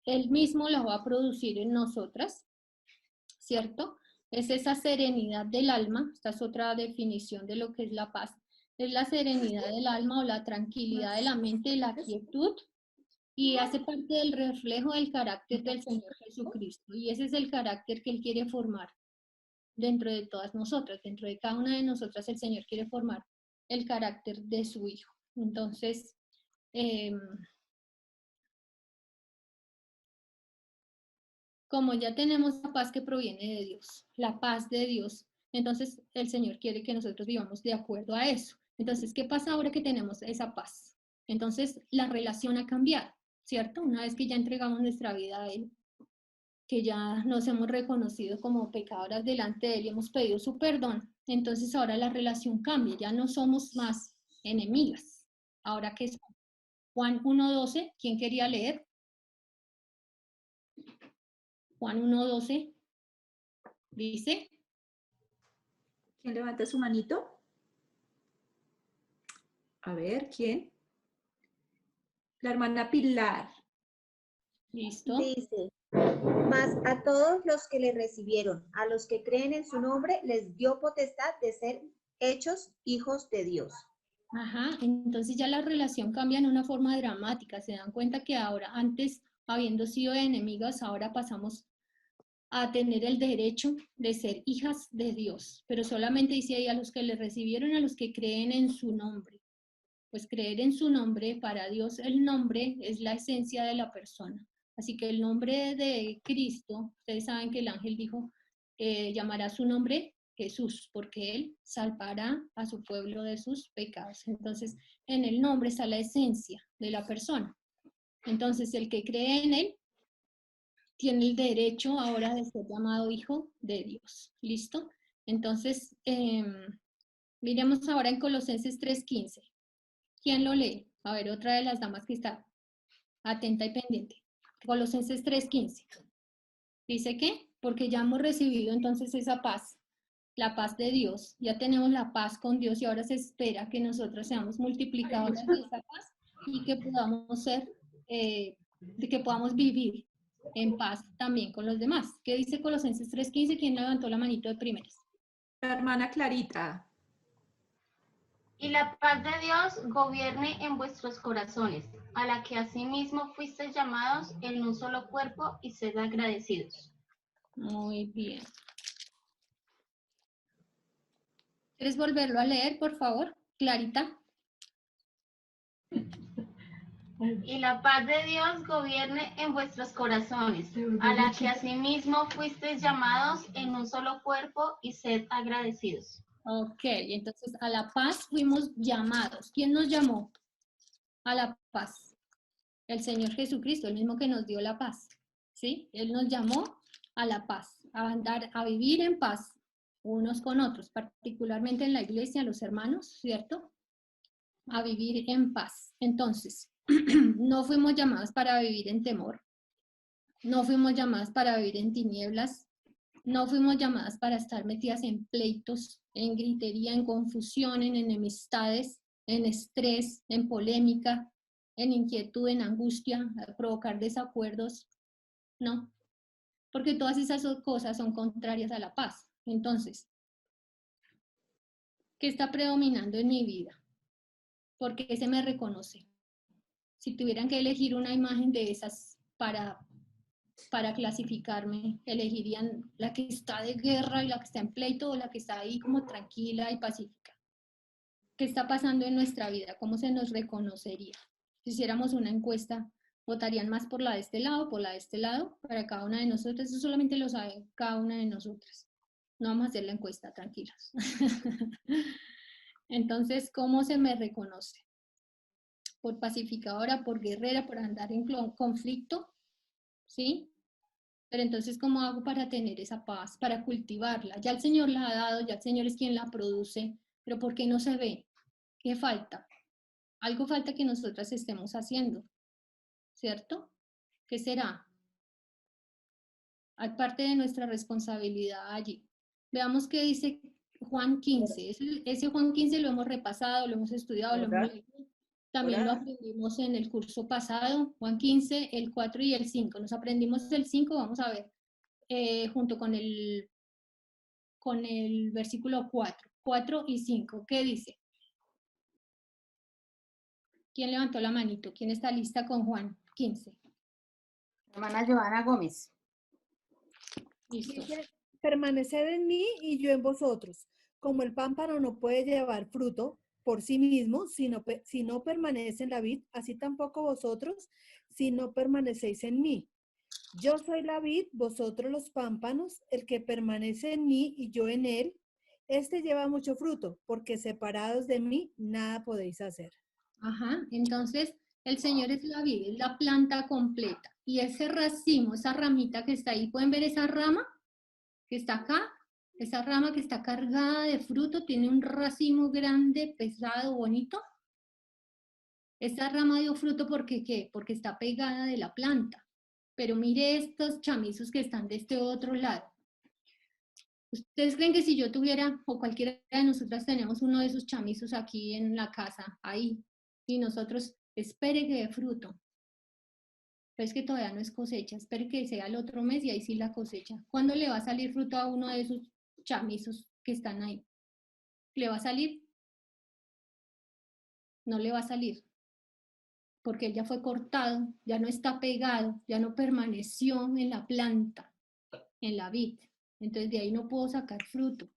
Él mismo lo va a producir en nosotras, ¿cierto? Es esa serenidad del alma. Esta es otra definición de lo que es la paz. Es la serenidad del alma o la tranquilidad de la mente, la quietud, y hace parte del reflejo del carácter del Señor Jesucristo. Y ese es el carácter que Él quiere formar dentro de todas nosotras, dentro de cada una de nosotras el Señor quiere formar el carácter de su Hijo. Entonces, como ya tenemos la paz que proviene de Dios, la paz de Dios, entonces el Señor quiere que nosotros vivamos de acuerdo a eso. Entonces, ¿qué pasa ahora que tenemos esa paz? Entonces, la relación ha cambiado, ¿cierto? Una vez que ya entregamos nuestra vida a Él, que ya nos hemos reconocido como pecadoras delante de Él y hemos pedido su perdón, entonces ahora la relación cambia, ya no somos más enemigas. Ahora que es Juan 1:12, ¿quién quería leer? Juan 1:12 dice. ¿Quién levanta su manito? A ver, ¿quién? La hermana Pilar. ¿Listo? Dice, mas a todos los que le recibieron, a los que creen en su nombre, les dio potestad de ser hechos hijos de Dios. Ajá, entonces ya la relación cambia en una forma dramática. Se dan cuenta que ahora, antes, habiendo sido enemigas, ahora pasamos a tener el derecho de ser hijas de Dios. Pero solamente dice ahí a los que le recibieron, a los que creen en su nombre. Pues creer en su nombre, para Dios el nombre es la esencia de la persona. Así que el nombre de Cristo, ustedes saben que el ángel dijo, llamará su nombre Jesús, porque Él salvará a su pueblo de sus pecados. Entonces, en el nombre está la esencia de la persona. Entonces, el que cree en Él tiene el derecho ahora de ser llamado hijo de Dios. ¿Listo? Entonces, miremos ahora en Colosenses 3:15. ¿Quién lo lee? A ver, otra de las damas que está atenta y pendiente. Colosenses 3:15. Dice que, porque ya hemos recibido entonces esa paz, la paz de Dios, ya tenemos la paz con Dios y ahora se espera que nosotros seamos multiplicadoras de esa paz y que podamos ser, de que podamos vivir en paz también con los demás. ¿Qué dice Colosenses 3:15? ¿Quién levantó la manito de primeras? La hermana Clarita. Y la paz de Dios gobierne en vuestros corazones, a la que asimismo fuisteis llamados en un solo cuerpo y sed agradecidos. Muy bien. ¿Quieres volverlo a leer, por favor, Clarita? Y la paz de Dios gobierne en vuestros corazones, a la que asimismo fuisteis llamados en un solo cuerpo y sed agradecidos. Ok, entonces a la paz fuimos llamados. ¿Quién nos llamó a la paz? El Señor Jesucristo, el mismo que nos dio la paz. ¿Sí? Él nos llamó a la paz, a andar, a vivir en paz unos con otros, particularmente en la iglesia, los hermanos, ¿cierto? A vivir en paz. Entonces, no fuimos llamados para vivir en temor, no fuimos llamadas para vivir en tinieblas, no fuimos llamadas para estar metidas en pleitos, en gritería, en confusión, en enemistades, en estrés, en polémica, en inquietud, en angustia, a provocar desacuerdos. No, porque todas esas cosas son contrarias a la paz. Entonces, ¿qué está predominando en mi vida? ¿Por qué se me reconoce? Si tuvieran que elegir una imagen de esas para clasificarme, elegirían la que está de guerra y la que está en pleito o la que está ahí como tranquila y pacífica. ¿Qué está pasando en nuestra vida? ¿Cómo se nos reconocería? Si hiciéramos una encuesta, ¿votarían más por la de este lado, por la de este lado? Para cada una de nosotras, eso solamente lo sabe cada una de nosotras. No vamos a hacer la encuesta, tranquilas. Entonces, ¿cómo se me reconoce? ¿Por pacificadora, por guerrera, por andar en conflicto? ¿Sí? Pero entonces, ¿cómo hago para tener esa paz, para cultivarla? Ya el Señor la ha dado, ya el Señor es quien la produce, pero ¿por qué no se ve? ¿Qué falta? Algo falta que nosotras estemos haciendo, ¿cierto? ¿Qué será? Hay parte de nuestra responsabilidad allí. Veamos qué dice Juan 15. Ese Juan 15 lo hemos repasado, lo hemos estudiado, lo hemos leído. También lo aprendimos en el curso pasado, Juan 15, el 4 y el 5. Nos aprendimos el 5, vamos a ver, junto con el versículo 4 y 5. ¿Qué dice? ¿Quién levantó la manito? ¿Quién está lista con Juan 15? Hermana Joana Gómez. Listo. Dice, permaneced en mí y yo en vosotros. Como el pámpano no puede llevar fruto por sí mismo, si no permanece en la vid, así tampoco vosotros, si no permanecéis en mí. Yo soy la vid, vosotros los pámpanos, el que permanece en mí y yo en él, este lleva mucho fruto, porque separados de mí, nada podéis hacer. Ajá, entonces el Señor es la vid, es la planta completa. Y ese racimo, esa ramita que está ahí, ¿pueden ver esa rama que está acá? Esa rama que está cargada de fruto, tiene un racimo grande, pesado, bonito. Esa rama dio fruto porque ¿qué? Porque está pegada de la planta. Pero mire estos chamizos que están de este otro lado. ¿Ustedes creen que si yo tuviera, o cualquiera de nosotras tenemos uno de esos chamizos aquí en la casa, ahí, y nosotros espere que dé fruto. Pero es que todavía no es cosecha, espere que sea el otro mes y ahí sí la cosecha. ¿Cuándo le va a salir fruto a uno de esos chamizos que están ahí? ¿Le va a salir? No le va a salir, porque él ya fue cortado, ya no está pegado, ya no permaneció en la planta, en la vid. Entonces de ahí no puedo sacar fruto,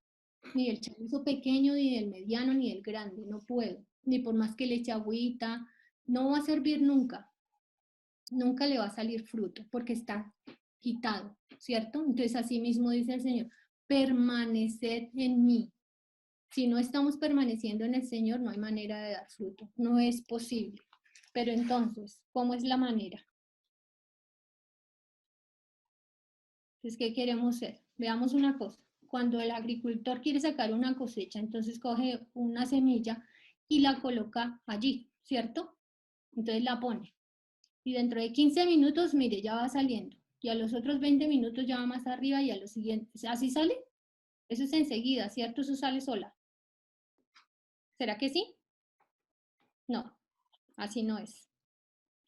ni del chamizo pequeño, ni del mediano, ni del grande, no puedo. Ni por más que le eche agüita, no va a servir nunca. Nunca le va a salir fruto, porque está quitado, ¿cierto? Entonces así mismo dice el Señor, permaneced en mí. Si no estamos permaneciendo en el Señor, no hay manera de dar fruto, no es posible. Pero entonces, ¿cómo es la manera? Entonces, ¿qué queremos hacer? Veamos una cosa. Cuando el agricultor quiere sacar una cosecha, entonces coge una semilla y la coloca allí, ¿cierto? Entonces la pone. Y dentro de 15 minutos, mire, ya va saliendo. Y a los otros 20 minutos ya va más arriba y a los siguientes. ¿Así sale? Eso es enseguida, ¿cierto? Eso sale sola. ¿Será que sí? No, así no es.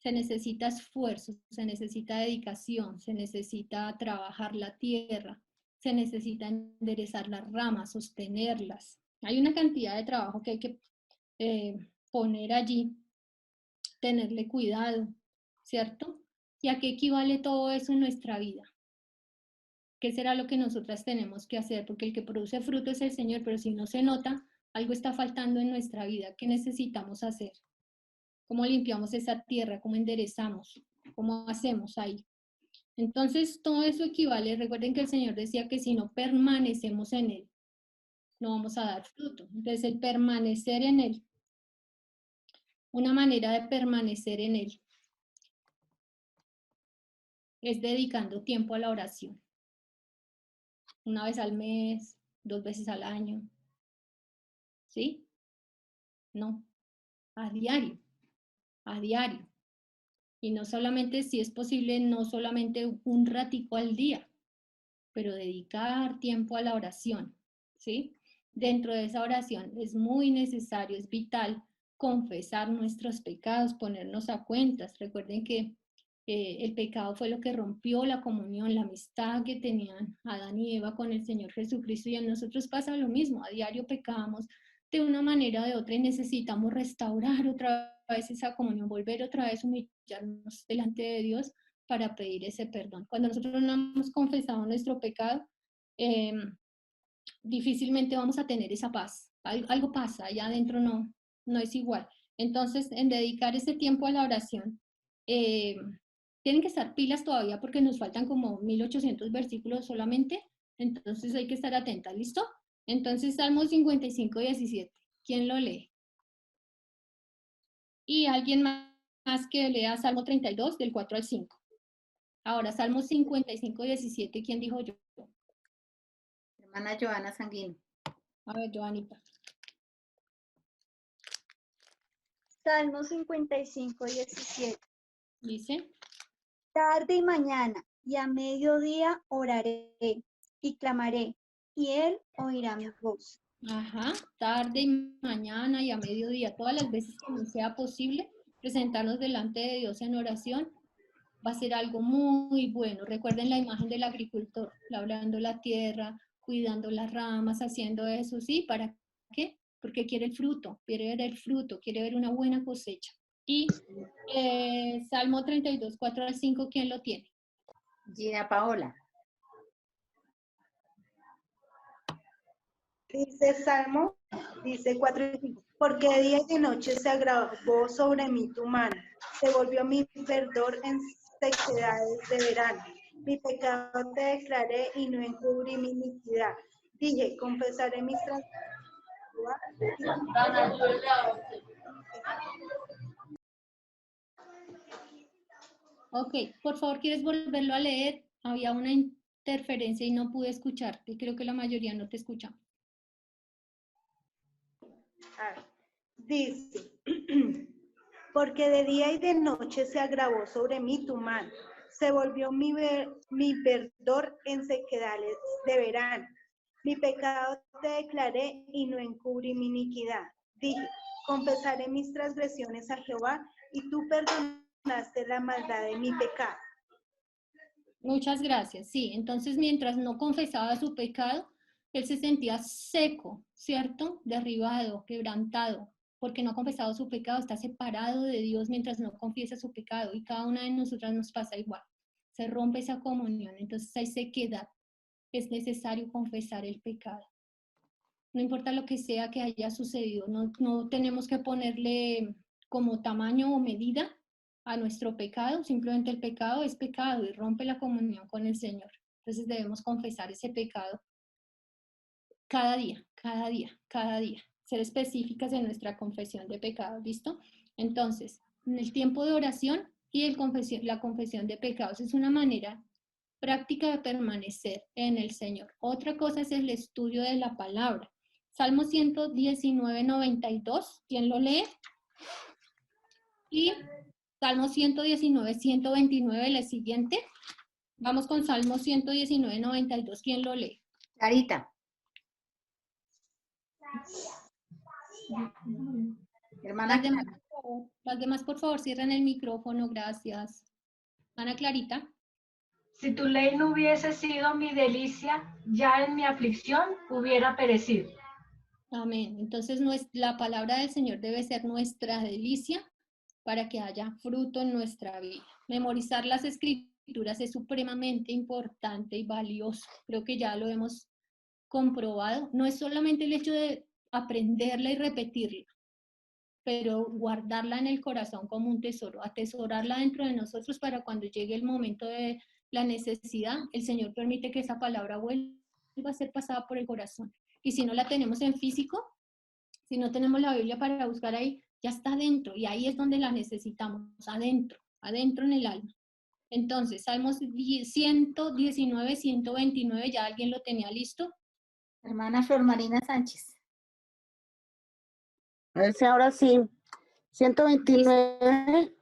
Se necesita esfuerzo, se necesita dedicación, se necesita trabajar la tierra, se necesita enderezar las ramas, sostenerlas. Hay una cantidad de trabajo que hay que poner allí, tenerle cuidado, ¿cierto? ¿Y a qué equivale todo eso en nuestra vida? ¿Qué será lo que nosotras tenemos que hacer? Porque el que produce fruto es el Señor, pero si no se nota, algo está faltando en nuestra vida. ¿Qué necesitamos hacer? ¿Cómo limpiamos esa tierra? ¿Cómo enderezamos? ¿Cómo hacemos ahí? Entonces, todo eso equivale. Recuerden que el Señor decía que si no permanecemos en Él, no vamos a dar fruto. Entonces, el permanecer en Él, una manera de permanecer en Él, es dedicando tiempo a la oración. Una vez al mes, 2 veces al año. ¿Sí? No, a diario, a diario. Y no solamente, si es posible, no solamente un ratico al día, pero dedicar tiempo a la oración, ¿sí? Dentro de esa oración es muy necesario, es vital confesar nuestros pecados, ponernos a cuentas. Recuerden que el pecado fue lo que rompió la comunión, la amistad que tenían Adán y Eva con el Señor Jesucristo, y a nosotros pasa lo mismo, a diario pecamos de una manera o de otra y necesitamos restaurar otra vez esa comunión, volver otra vez a humillarnos delante de Dios para pedir ese perdón. Cuando nosotros no hemos confesado nuestro pecado, difícilmente vamos a tener esa paz. Algo pasa, allá adentro no es igual. Entonces, en dedicar ese tiempo a la oración, tienen que estar pilas todavía porque nos faltan como 1800 versículos solamente, entonces hay que estar atentas, ¿listo? Entonces, Salmo 55, 17, ¿quién lo lee? Y alguien más que lea Salmo 32, del 4 al 5. Ahora, Salmo 55, 17, ¿quién dijo yo? Hermana Joana Sanguino. A ver, Joanita. Salmo 55, 17. Dice. Tarde y mañana y a mediodía oraré y clamaré, y Él oirá mi voz. Ajá, tarde y mañana y a mediodía, todas las veces que nos sea posible presentarnos delante de Dios en oración, va a ser algo muy bueno. Recuerden la imagen del agricultor, labrando la tierra, cuidando las ramas, haciendo eso, ¿sí? ¿Para qué? Porque quiere el fruto, quiere ver el fruto, quiere ver una buena cosecha. Y Salmo 32, 4 al 5, ¿quién lo tiene? Gina Paola. Dice Salmo, dice 4 y 5, porque de día y de noche se agravó sobre mí tu mano, se volvió mi verdor en sequedades de verano. Mi pecado te declaré y no encubrí mi iniquidad. Dije, confesaré mis transgresiones. Ok, por favor, ¿quieres volverlo a leer? Había una interferencia y no pude escucharte. Creo que la mayoría no te escuchamos. Dice, porque de día y de noche se agravó sobre mí tu mano, se volvió mi verdor en sequedades de verano. Mi pecado te declaré y no encubrí mi iniquidad. Dije, confesaré mis transgresiones a Jehová y tú perdonaste la maldad de mi pecado. Muchas gracias. Sí, entonces mientras no confesaba su pecado, él se sentía seco, ¿cierto? Derribado, quebrantado, porque no ha confesado su pecado, está separado de Dios mientras no confiesa su pecado, y cada una de nosotras nos pasa igual. Se rompe esa comunión, entonces hay sequedad. Es necesario confesar el pecado. No importa lo que sea que haya sucedido, no tenemos que ponerle como tamaño o medida a nuestro pecado, simplemente el pecado es pecado y rompe la comunión con el Señor. Entonces debemos confesar ese pecado cada día, cada día, cada día. Ser específicas en nuestra confesión de pecado, ¿listo? Entonces, en el tiempo de oración y la confesión de pecados es una manera práctica de permanecer en el Señor. Otra cosa es el estudio de la palabra. Salmo 119, 92, ¿quién lo lee? Y Salmo 119, 129, la siguiente. Vamos con Salmo 119, 92, ¿quién lo lee? Clarita. Hermana Las demás, por favor, cierren el micrófono, gracias. Ana Clarita. Si tu ley no hubiese sido mi delicia, ya en mi aflicción hubiera perecido. Amén. Entonces la palabra del Señor debe ser nuestra delicia para que haya fruto en nuestra vida. Memorizar las escrituras es supremamente importante y valioso. Creo que ya lo hemos comprobado. No es solamente el hecho de aprenderla y repetirla, pero guardarla en el corazón como un tesoro, atesorarla dentro de nosotros para cuando llegue el momento de la necesidad, el Señor permite que esa palabra vuelva a ser pasada por el corazón. Y si no la tenemos en físico, si no tenemos la Biblia para buscar ahí, ya está adentro, y ahí es donde la necesitamos, adentro en el alma. Entonces, Salmos 119, 129, ¿ya alguien lo tenía listo? Hermana Flor Marina Sánchez. A ver si ahora sí. 129.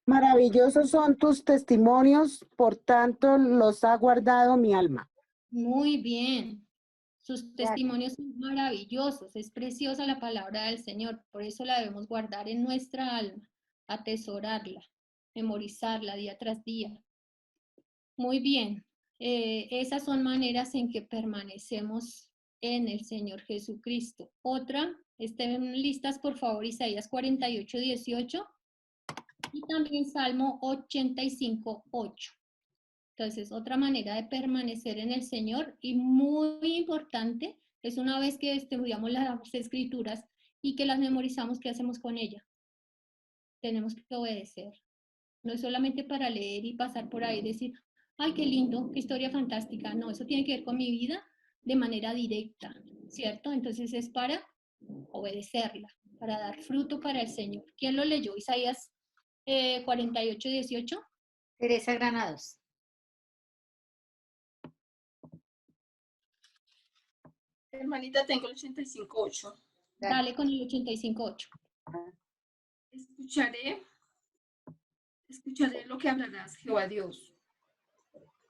Maravillosos son tus testimonios, por tanto los ha guardado mi alma. Muy bien. Sus testimonios son maravillosos. Es preciosa la palabra del Señor. Por eso la debemos guardar en nuestra alma, atesorarla, memorizarla día tras día. Muy bien. Esas son maneras en que permanecemos en el Señor Jesucristo. Otra, estén listas por favor, Isaías 48, 18 y también Salmo 85, 8. Entonces, otra manera de permanecer en el Señor y muy importante es una vez que estudiamos las escrituras y que las memorizamos, ¿qué hacemos con ellas? Tenemos que obedecer. No es solamente para leer y pasar por ahí y decir, ay, qué lindo, qué historia fantástica. No, eso tiene que ver con mi vida de manera directa, ¿cierto? Entonces es para obedecerla, para dar fruto para el Señor. ¿Quién lo leyó? Isaías 48, 18. Teresa Granados. Hermanita, tengo el 85.8. Dale con el 85.8. Escucharé lo que hablarás, Jehová Dios,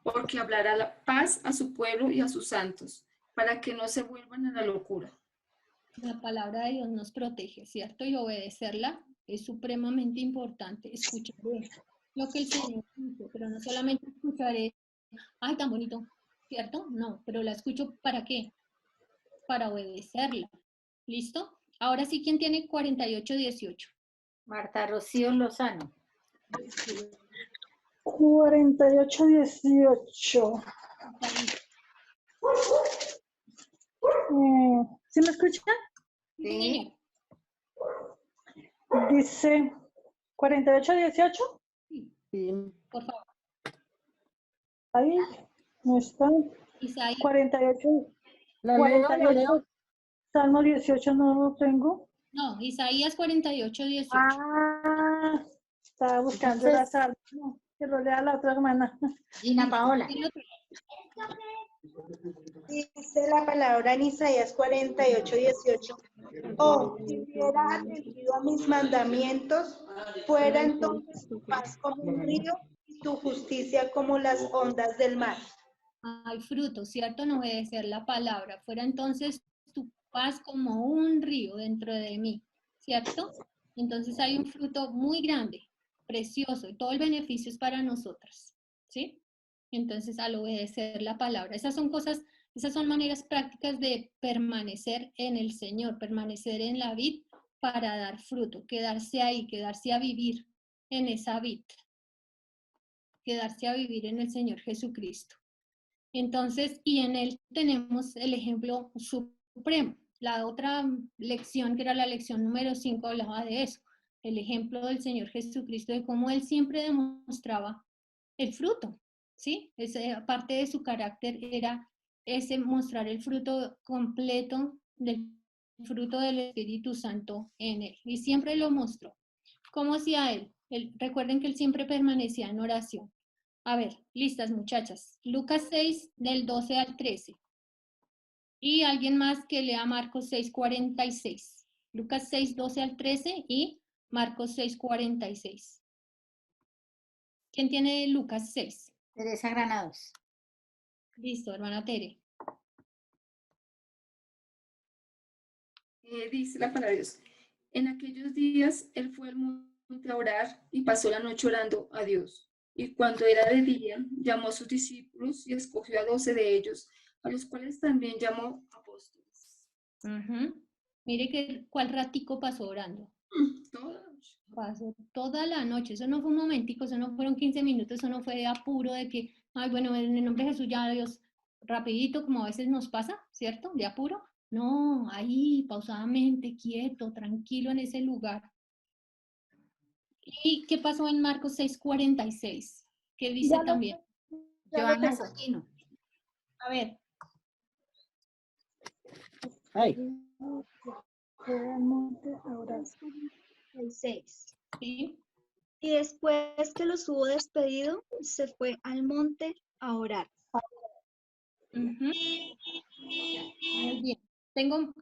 porque hablará la paz a su pueblo y a sus santos, para que no se vuelvan a la locura. La palabra de Dios nos protege, ¿cierto? Y obedecerla es supremamente importante. Escucharé lo que el Señor dice, pero no solamente escucharé, ay, tan bonito, ¿cierto? No, pero la escucho ¿para qué? Para obedecerla. ¿Listo? Ahora sí, ¿quién tiene 48-18? Marta Rocío Lozano. 48-18. ¿Sí me escuchan? Sí. Dice 48-18. Sí. Por favor. Ahí no está. Isaías. 48. ¿Lo leo? Salmo 18 no lo tengo. No, Isaías 48-18. Ah, estaba buscando la salmo. No, que lo lea la otra hermana. Gina Paola. Dice la palabra en Isaías 48:18. Oh, si hubiera atendido a mis mandamientos, fuera entonces tu paz como un río y tu justicia como las ondas del mar. Hay fruto, ¿cierto? No obedecer la palabra. Fuera entonces tu paz como un río dentro de mí, ¿cierto? Entonces hay un fruto muy grande, precioso, y todo el beneficio es para nosotros, ¿sí? Entonces, al obedecer la palabra, esas son cosas, esas son maneras prácticas de permanecer en el Señor, permanecer en la vid para dar fruto, quedarse ahí, quedarse a vivir en esa vid, quedarse a vivir en el Señor Jesucristo. Entonces, y en Él tenemos el ejemplo supremo. La otra lección, que era la lección número 5, hablaba de eso, el ejemplo del Señor Jesucristo, de cómo Él siempre demostraba el fruto, ¿sí? Parte de su carácter era ese mostrar el fruto completo del fruto del Espíritu Santo en Él. Y siempre lo mostró. ¿Cómo hacía Él? Recuerden que Él siempre permanecía en oración. A ver, listas muchachas. Lucas 6, del 12 al 13. Y alguien más que lea Marcos 6, 46. Lucas 6, 12 al 13 y Marcos 6, 46. ¿Quién tiene Lucas 6? Teresa Granados. Listo, hermana Tere. Dice la palabra de Dios. En aquellos días él fue al monte a orar y pasó la noche orando a Dios. Y cuando era de día, llamó a sus discípulos y escogió a 12 de ellos, a los cuales también llamó apóstoles. Mire que cuál ratico pasó orando. Pasó toda la noche. Eso no fue un momentico, eso no fueron 15 minutos, eso no fue de apuro de que, ay, bueno, en el nombre de Jesús ya Dios, rapidito, como a veces nos pasa, ¿cierto? De apuro. No, ahí, pausadamente, quieto, tranquilo en ese lugar. ¿Y qué pasó en Marcos 6:46? ¿Qué dice Ya lo- también? ya lo Joana tengo. Sotino. A ver. Ay. Fue al monte a orar. 6. Sí. Y después que los hubo despedido, se fue al monte a orar. Muy bien. Tengo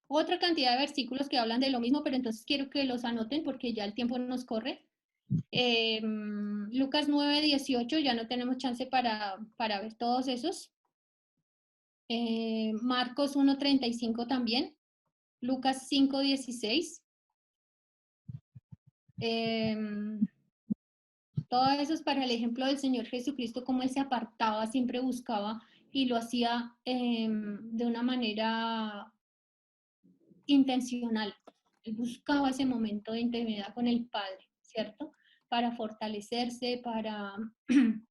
otra cantidad de versículos que hablan de lo mismo, pero entonces quiero que los anoten porque ya el tiempo nos corre. Lucas 9:18, ya no tenemos chance para ver todos esos. Marcos 1:35 también. Lucas 5:16. Todo eso es para el ejemplo del Señor Jesucristo, cómo Él se apartaba, siempre buscaba y lo hacía de una manera intencional. Él buscaba ese momento de intimidad con el Padre, ¿cierto? Para fortalecerse, para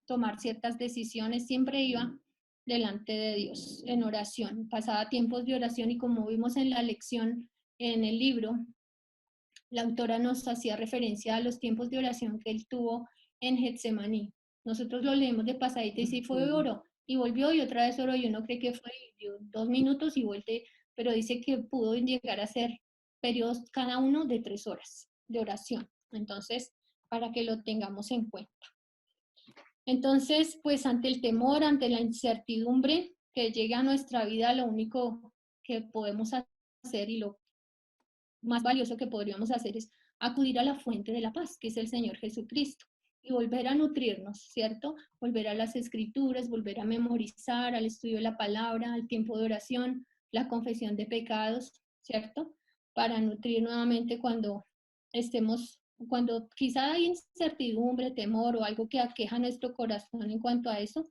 tomar ciertas decisiones, siempre iba delante de Dios en oración, pasaba tiempos de oración y como vimos en la lección en el libro, la autora nos hacía referencia a los tiempos de oración que él tuvo en Getsemaní. Nosotros lo leemos de pasadita y sí fue oro y volvió y otra vez oro y uno cree que fue 2 minutos y vuelve, pero dice que pudo llegar a ser periodos cada uno de 3 horas de oración. Entonces, para que lo tengamos en cuenta. Entonces, pues ante el temor, ante la incertidumbre que llega a nuestra vida, lo único que podemos hacer y lo más valioso que podríamos hacer es acudir a la fuente de la paz, que es el Señor Jesucristo, y volver a nutrirnos, ¿cierto? Volver a las escrituras, volver a memorizar, al estudio de la palabra, al tiempo de oración, la confesión de pecados, ¿cierto? Para nutrir nuevamente cuando estemos, cuando quizá hay incertidumbre, temor o algo que aqueja nuestro corazón en cuanto a eso,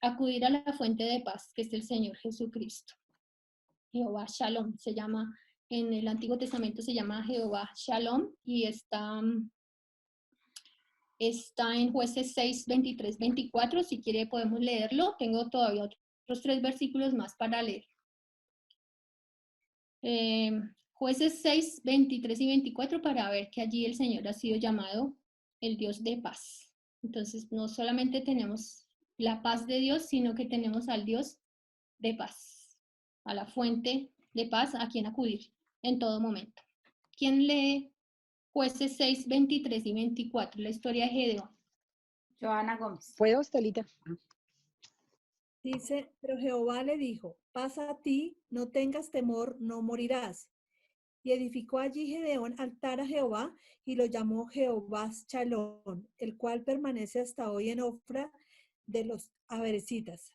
acudir a la fuente de paz, que es el Señor Jesucristo. Jehová Shalom se llama. En el Antiguo Testamento se llama Jehová Shalom y está en Jueces 6, 23, 24. Si quiere podemos leerlo. Tengo todavía otros 3 versículos más para leer. Jueces 6, 23 y 24 para ver que allí el Señor ha sido llamado el Dios de paz. Entonces no solamente tenemos la paz de Dios, sino que tenemos al Dios de paz, a la fuente de paz a quien acudir en todo momento. ¿Quién lee Jueces 6, 23 y 24, la historia de Gedeón? Joana Gómez. ¿Puedo, Estelita? Dice, pero Jehová le dijo, pasa a ti, no tengas temor, no morirás. Y edificó allí Gedeón altar a Jehová y lo llamó Jehová Shalom, el cual permanece hasta hoy en Ofra de los Abiezeritas.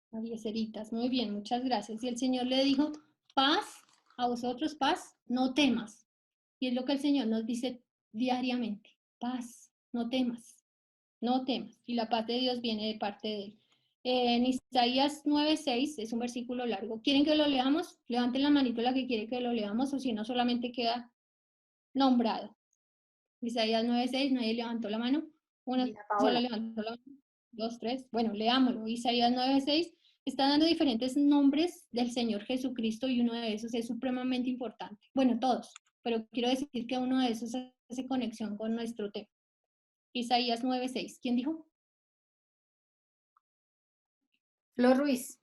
Abiezeritas, muy bien, muchas gracias. Y el Señor le dijo, paz a vosotros paz, no temas. Y es lo que el Señor nos dice diariamente, paz, no temas, no temas. Y la paz de Dios viene de parte de Él. En Isaías 9:6 es un versículo largo. ¿Quieren que lo leamos? Levanten la manito la que quiere que lo leamos, o si no, solamente queda nombrado. Isaías 9:6, nadie levantó la mano. Una sola levantó la mano. 2, 3. Bueno, leámoslo. Isaías 9:6 está dando diferentes nombres del Señor Jesucristo y uno de esos es supremamente importante. Bueno, todos, pero quiero decir que uno de esos hace conexión con nuestro tema. Isaías 9:6. ¿Quién dijo? Flor Ruiz.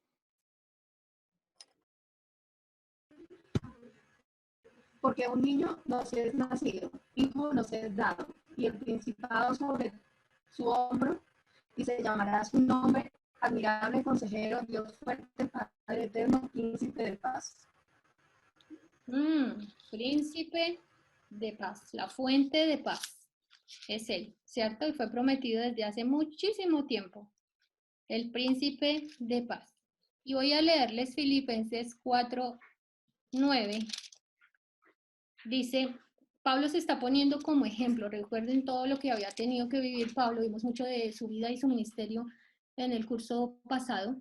Porque un niño nos es nacido, hijo nos es dado, y el principado sobre su hombro, y se llamará su nombre, admirable consejero, Dios fuerte, Padre eterno, príncipe de paz. Príncipe de paz, la fuente de paz. Es Él, ¿cierto? Y fue prometido desde hace muchísimo tiempo. El príncipe de paz. Y voy a leerles Filipenses 4:9. Dice, Pablo se está poniendo como ejemplo. Recuerden todo lo que había tenido que vivir Pablo. Vimos mucho de su vida y su ministerio en el curso pasado.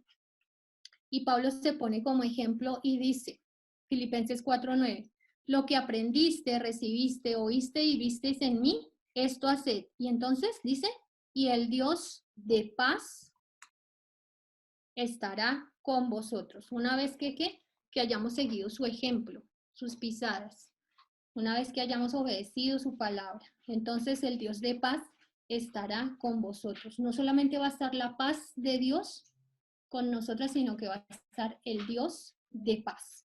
Y Pablo se pone como ejemplo y dice, Filipenses 4:9, lo que aprendiste, recibiste, oíste y visteis en mí, esto haced. Y entonces dice, y el Dios de paz estará con vosotros. Una vez que hayamos seguido su ejemplo, sus pisadas. Una vez que hayamos obedecido su palabra, entonces el Dios de paz estará con vosotros. No solamente va a estar la paz de Dios con nosotras, sino que va a estar el Dios de paz.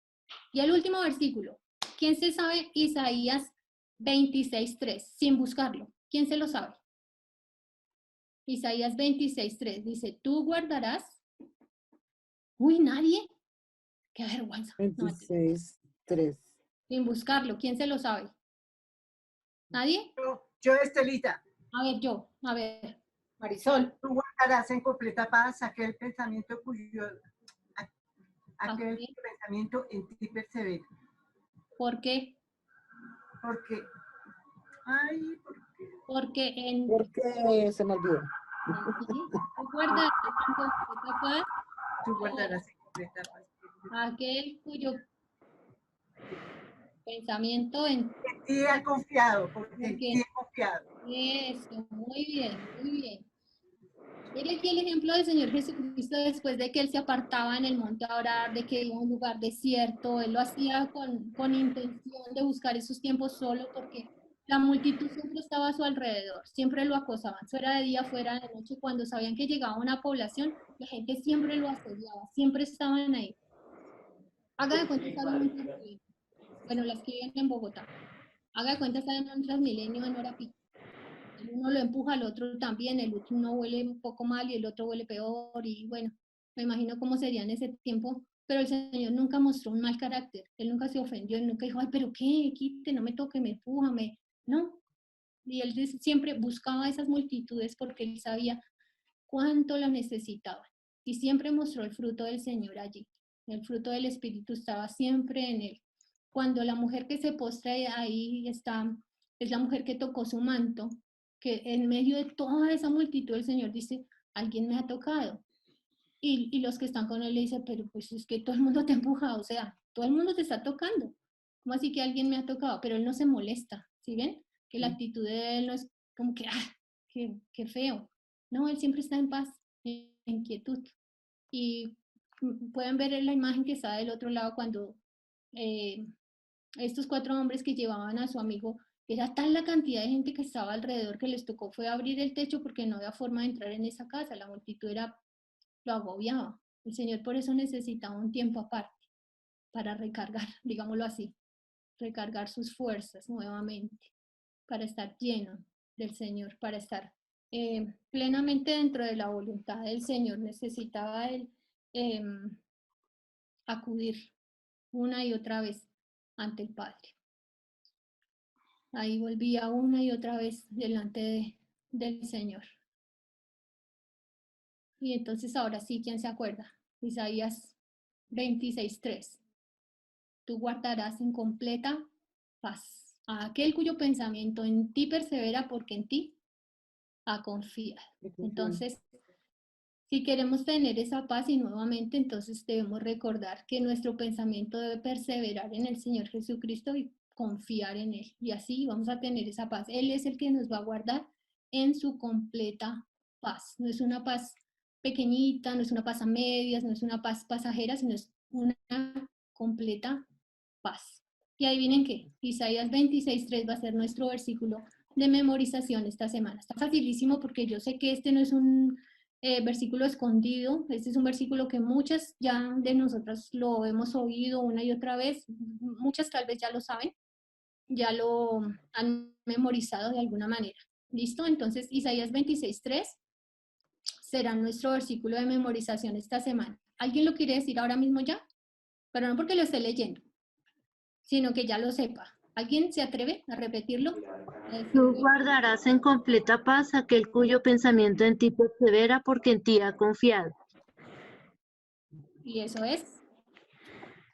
Y el último versículo. ¿Quién se sabe Isaías 26:3? Sin buscarlo. ¿Quién se lo sabe? Isaías 26:3 dice, tú guardarás. Uy, nadie. Qué vergüenza. 26:3. Sin buscarlo. ¿Quién se lo sabe? ¿Nadie? Yo, Estelita. A ver, yo. A ver. Marisol. Tú guardarás en completa paz aquel pensamiento pensamiento en ti persevera. ¿Por qué? Porque Porque se me olvidó. Tú guardarás en completa paz aquel cuyo pensamiento en ti ha confiado, porque en ti he confiado. Eso, muy bien, muy bien. Mire aquí el ejemplo del Señor Jesucristo después de que Él se apartaba en el monte a orar, de que iba a un lugar desierto. Él lo hacía con intención de buscar esos tiempos solo porque la multitud siempre estaba a su alrededor, siempre lo acosaban, fuera de día, fuera de noche. Cuando sabían que llegaba una población, la gente siempre lo asediaba, siempre estaban ahí. Haga de cuenta estar en un Transmilenio. Bueno, las que viven en Bogotá. Haga de cuenta estar en un Transmilenio en hora pico. El uno lo empuja al otro también, el uno huele un poco mal y el otro huele peor, y bueno, me imagino cómo sería en ese tiempo, pero el Señor nunca mostró un mal carácter, Él nunca se ofendió, Él nunca dijo, ay, pero qué, quite, no me toque, me empuja, no, y Él siempre buscaba esas multitudes porque Él sabía cuánto lo necesitaban, y siempre mostró el fruto del Señor allí, el fruto del Espíritu estaba siempre en Él. Cuando la mujer que se postra ahí está, es la mujer que tocó su manto, que en medio de toda esa multitud el Señor dice, alguien me ha tocado. Y los que están con él le dicen, pero pues es que todo el mundo te empuja, o sea, todo el mundo te está tocando. ¿Cómo así que alguien me ha tocado? Pero él no se molesta, ¿sí ven? Que la actitud de él no es como que, qué feo. No, él siempre está en paz, en quietud. Y pueden ver la imagen que está del otro lado cuando estos 4 hombres que llevaban a su amigo, era tal la cantidad de gente que estaba alrededor que les tocó fue abrir el techo porque no había forma de entrar en esa casa, la multitud lo agobiaba. El Señor por eso necesitaba un tiempo aparte para recargar, digámoslo así, recargar sus fuerzas nuevamente, para estar lleno del Señor, para estar plenamente dentro de la voluntad del Señor. Necesitaba él acudir una y otra vez ante el Padre. Ahí volvía una y otra vez delante del Señor. Y entonces ahora sí, ¿quién se acuerda? Isaías 26:3. tú guardarás en completa paz a aquel cuyo pensamiento en ti persevera porque en ti ha confiado. Entonces, si queremos tener esa paz y nuevamente, entonces debemos recordar que nuestro pensamiento debe perseverar en el Señor Jesucristo y confiar en Él. Y así vamos a tener esa paz. Él es el que nos va a guardar en su completa paz. No es una paz pequeñita, no es una paz a medias, no es una paz pasajera, sino es una completa paz. Y adivinen qué, Isaías 26:3 va a ser nuestro versículo de memorización esta semana. Está facilísimo porque yo sé que este no es un versículo escondido, este es un versículo que muchas ya de nosotras lo hemos oído una y otra vez, muchas tal vez ya lo saben, ya lo han memorizado de alguna manera. ¿Listo? Entonces Isaías 26:3 será nuestro versículo de memorización esta semana. ¿Alguien lo quiere decir ahora mismo ya? Pero no porque lo esté leyendo, sino que ya lo sepa. ¿Alguien se atreve a repetirlo? Tú guardarás en completa paz aquel cuyo pensamiento en ti persevera porque en ti ha confiado. Y eso es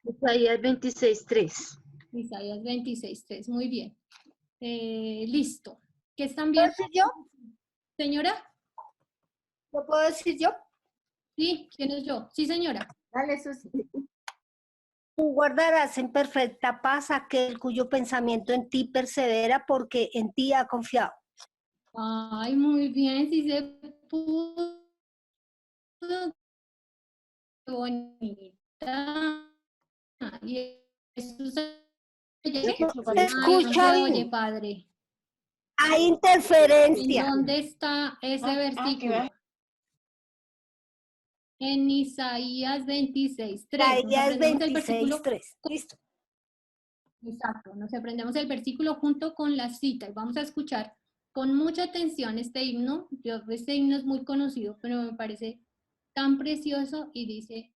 Isaías 26:3. Isaías 26:3. Muy bien. Listo. ¿Qué están viendo? ¿Puedo decir yo? ¿Señora? ¿Lo puedo decir yo? Sí, ¿quién es yo? Sí, señora. Dale, Susi. Tú guardarás en perfecta paz aquel cuyo pensamiento en ti persevera porque en ti ha confiado. Ay, muy bien, sí se pudo. Qué bonita. Y eso se Escucha oye, bien. padre. Hay interferencia. ¿Dónde está ese versículo? En Isaías 26:3. Isaías 26:3. Listo. Exacto, nos aprendemos el versículo junto con la cita y vamos a escuchar con mucha atención este himno. Este himno es muy conocido, pero me parece tan precioso y dice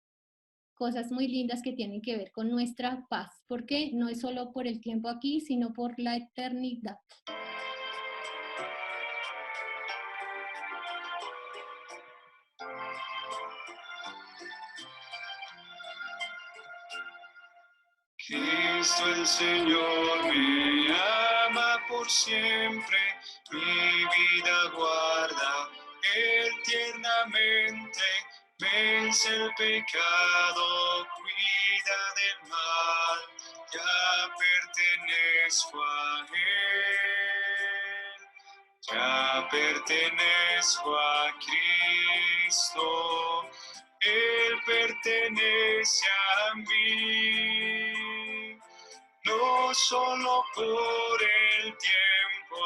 cosas muy lindas que tienen que ver con nuestra paz, porque no es solo por el tiempo aquí, sino por la eternidad. Cristo el Señor me ama por siempre, mi vida guarda, Él tiernamente vence el pecado, cuida del mal, ya pertenezco a Él, ya pertenezco a Cristo, Él pertenece a mí. No solo por el tiempo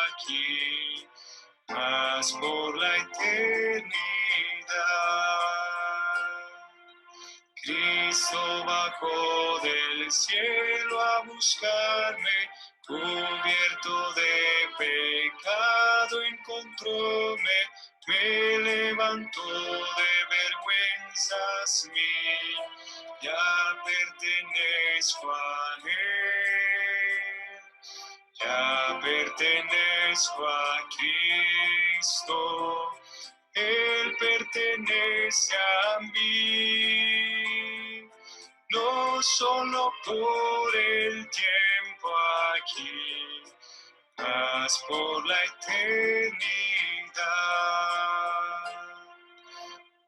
aquí, mas por la eternidad. Cristo bajó del cielo a buscarme, cubierto de pecado encontróme, me levantó de vergüenzas mí, ya pertenezco a Él, ya pertenezco a Cristo, Él pertenece a mí, no solo por el tiempo aquí, mas por la eternidad.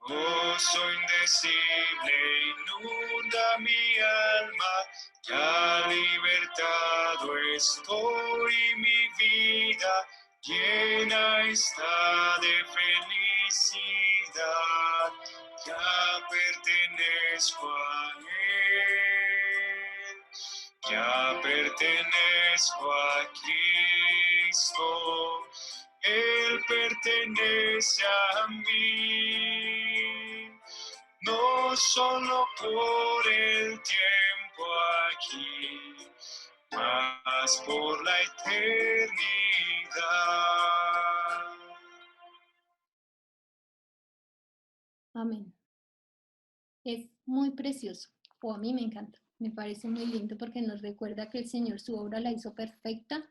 Gozo indecible inunda mi alma, ya libertado estoy, mi vida llena está de felicidad, ya pertenezco a Él, ya pertenezco a Cristo, Él pertenece a mí, no solo por el tiempo aquí, mas por la eternidad. Amén. Es muy precioso, o a mí me encanta, me parece muy lindo porque nos recuerda que el Señor su obra la hizo perfecta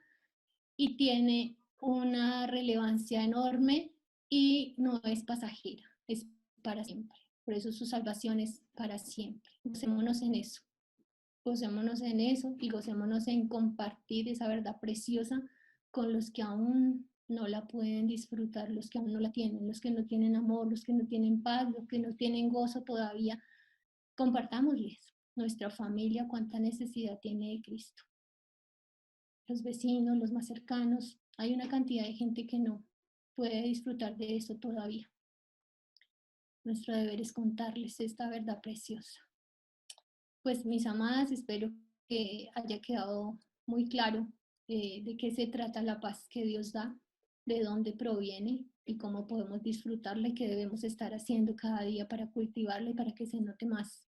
y tiene una relevancia enorme y no es pasajera, es para siempre. Por eso su salvación es para siempre. Usémonos en eso, Gocémonos en eso y gocémonos en compartir esa verdad preciosa con los que aún no la pueden disfrutar, los que aún no la tienen, los que no tienen amor, los que no tienen paz, los que no tienen gozo todavía. Compartámosles nuestra familia, cuánta necesidad tiene de Cristo. Los vecinos, los más cercanos, hay una cantidad de gente que no puede disfrutar de eso todavía. Nuestro deber es contarles esta verdad preciosa. Pues mis amadas, espero que haya quedado muy claro de qué se trata la paz que Dios da, de dónde proviene y cómo podemos disfrutarla y qué debemos estar haciendo cada día para cultivarla y para que se note más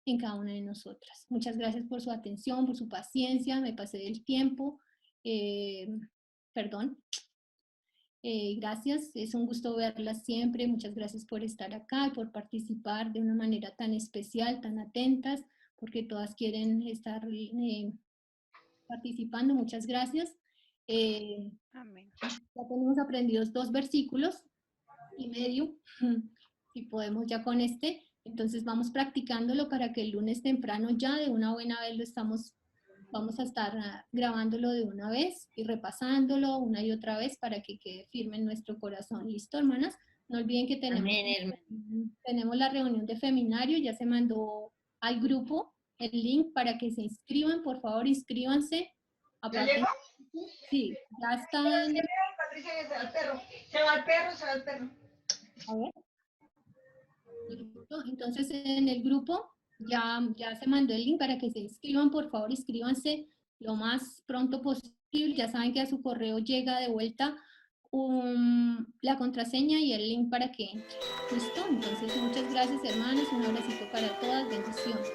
en cada una de nosotras. Muchas gracias por su atención, por su paciencia, me pasé del tiempo, perdón. Gracias, es un gusto verlas siempre, muchas gracias por estar acá y por participar de una manera tan especial, tan atentas, porque todas quieren estar participando, muchas gracias. Amén. Ya tenemos aprendidos 2 versículos y medio, y podemos ya con este, entonces vamos practicándolo para que el lunes temprano ya de una buena vez vamos a estar grabándolo de una vez y repasándolo una y otra vez para que quede firme en nuestro corazón. ¿Listo, hermanas? No olviden que tenemos la reunión de Feminario, ya se mandó al grupo el link para que se inscriban, por favor, inscríbanse. ¿Ya llegó? Sí, ya está. Patricia, se va el perro. Se va el perro, se va el perro. A ver. Entonces en el grupo ya se mandó el link para que se inscriban, por favor, inscríbanse lo más pronto posible. Ya saben que a su correo llega de vuelta la contraseña y el link para que entre. ¿Listo? Entonces muchas gracias, hermanas, un abracito para todas, bendiciones.